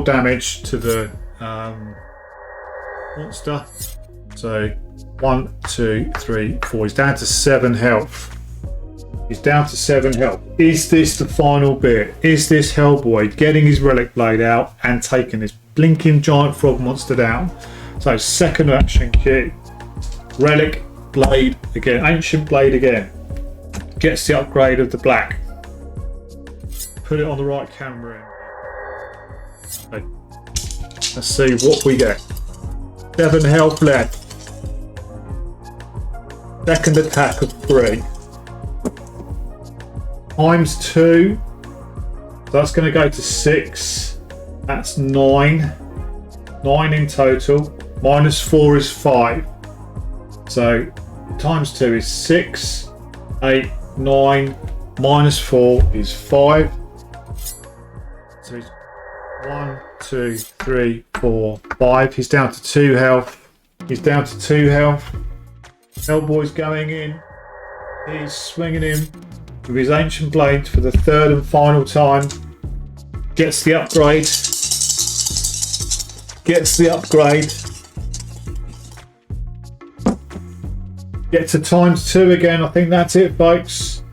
damage to the monster. So 1, 2, 3, 4. He's down to 7 health. He's down to 7 health. Is this the final bit? Is this Hellboy getting his relic blade out and taking this blinking giant frog monster down? So second action key, relic blade again, ancient blade again. Gets the upgrade of the black. Put it on the right camera. Okay. Let's see what we get. 7 health left. Second attack of 3. Times 2. So that's going to go to 6. That's 9. 9 in total. Minus 4 is 5. So times 2 is 6. 8, 9. Minus 4 is 5. So he's 1, 2, 3, 4, 5. He's down to 2 health. He's down to 2 health. Hellboy's going in. He's swinging him with his ancient blade for the 3rd and final time. Gets the upgrade. Gets the upgrade. Gets to times 2 again. I think that's it, folks.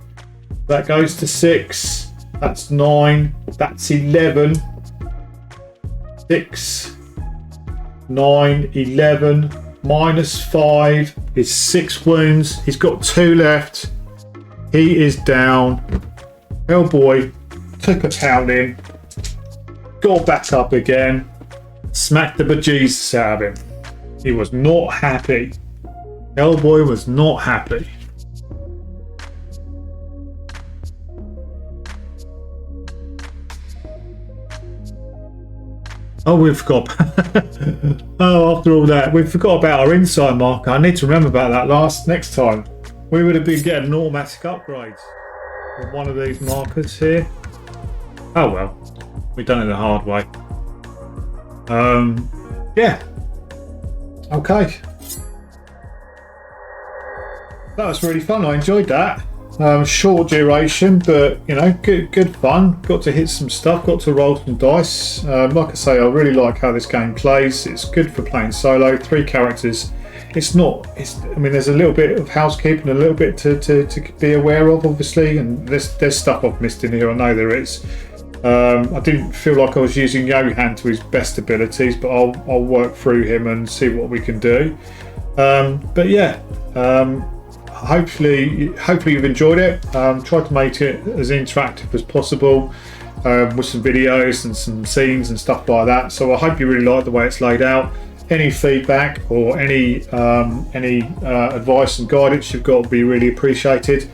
That goes to 6. That's 9. That's 11. 6. 9. 11. Minus 5 is 6 wounds. He's got 2 left. He is down. Hellboy took a pounding. Got back up again. Smacked the bejesus out of him. He was not happy. Hellboy was not happy. Oh, we forgot. Oh, after all that, we forgot about our insight marker. I need to remember about that next time. We would have been getting an automatic upgrade on one of these markers here. Oh well, we've done it the hard way. Yeah. Okay. That was really fun. I enjoyed that. Short duration, but you know, good fun. Got to hit some stuff. Got to roll some dice. Like I say, I really like how this game plays. It's good for playing solo. 3 characters. It's not. I mean, there's a little bit of housekeeping, a little bit to be aware of, obviously, and there's stuff I've missed in here. I know there is. I didn't feel like I was using Johan to his best abilities, but I'll work through him and see what we can do. But yeah. Hopefully you've enjoyed it. Tried to make it as interactive as possible with some videos and some scenes and stuff like that. So I hope you really like the way it's laid out. Any feedback or any advice and guidance you've got would be really appreciated.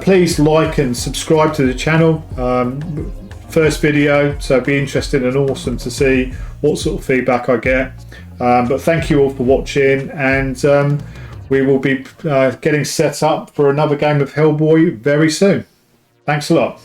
Please like and subscribe to the channel. First video, so it'd be interesting and awesome to see what sort of feedback I get. But thank you all for watching, and we will be getting set up for another game of Hellboy very soon. Thanks a lot.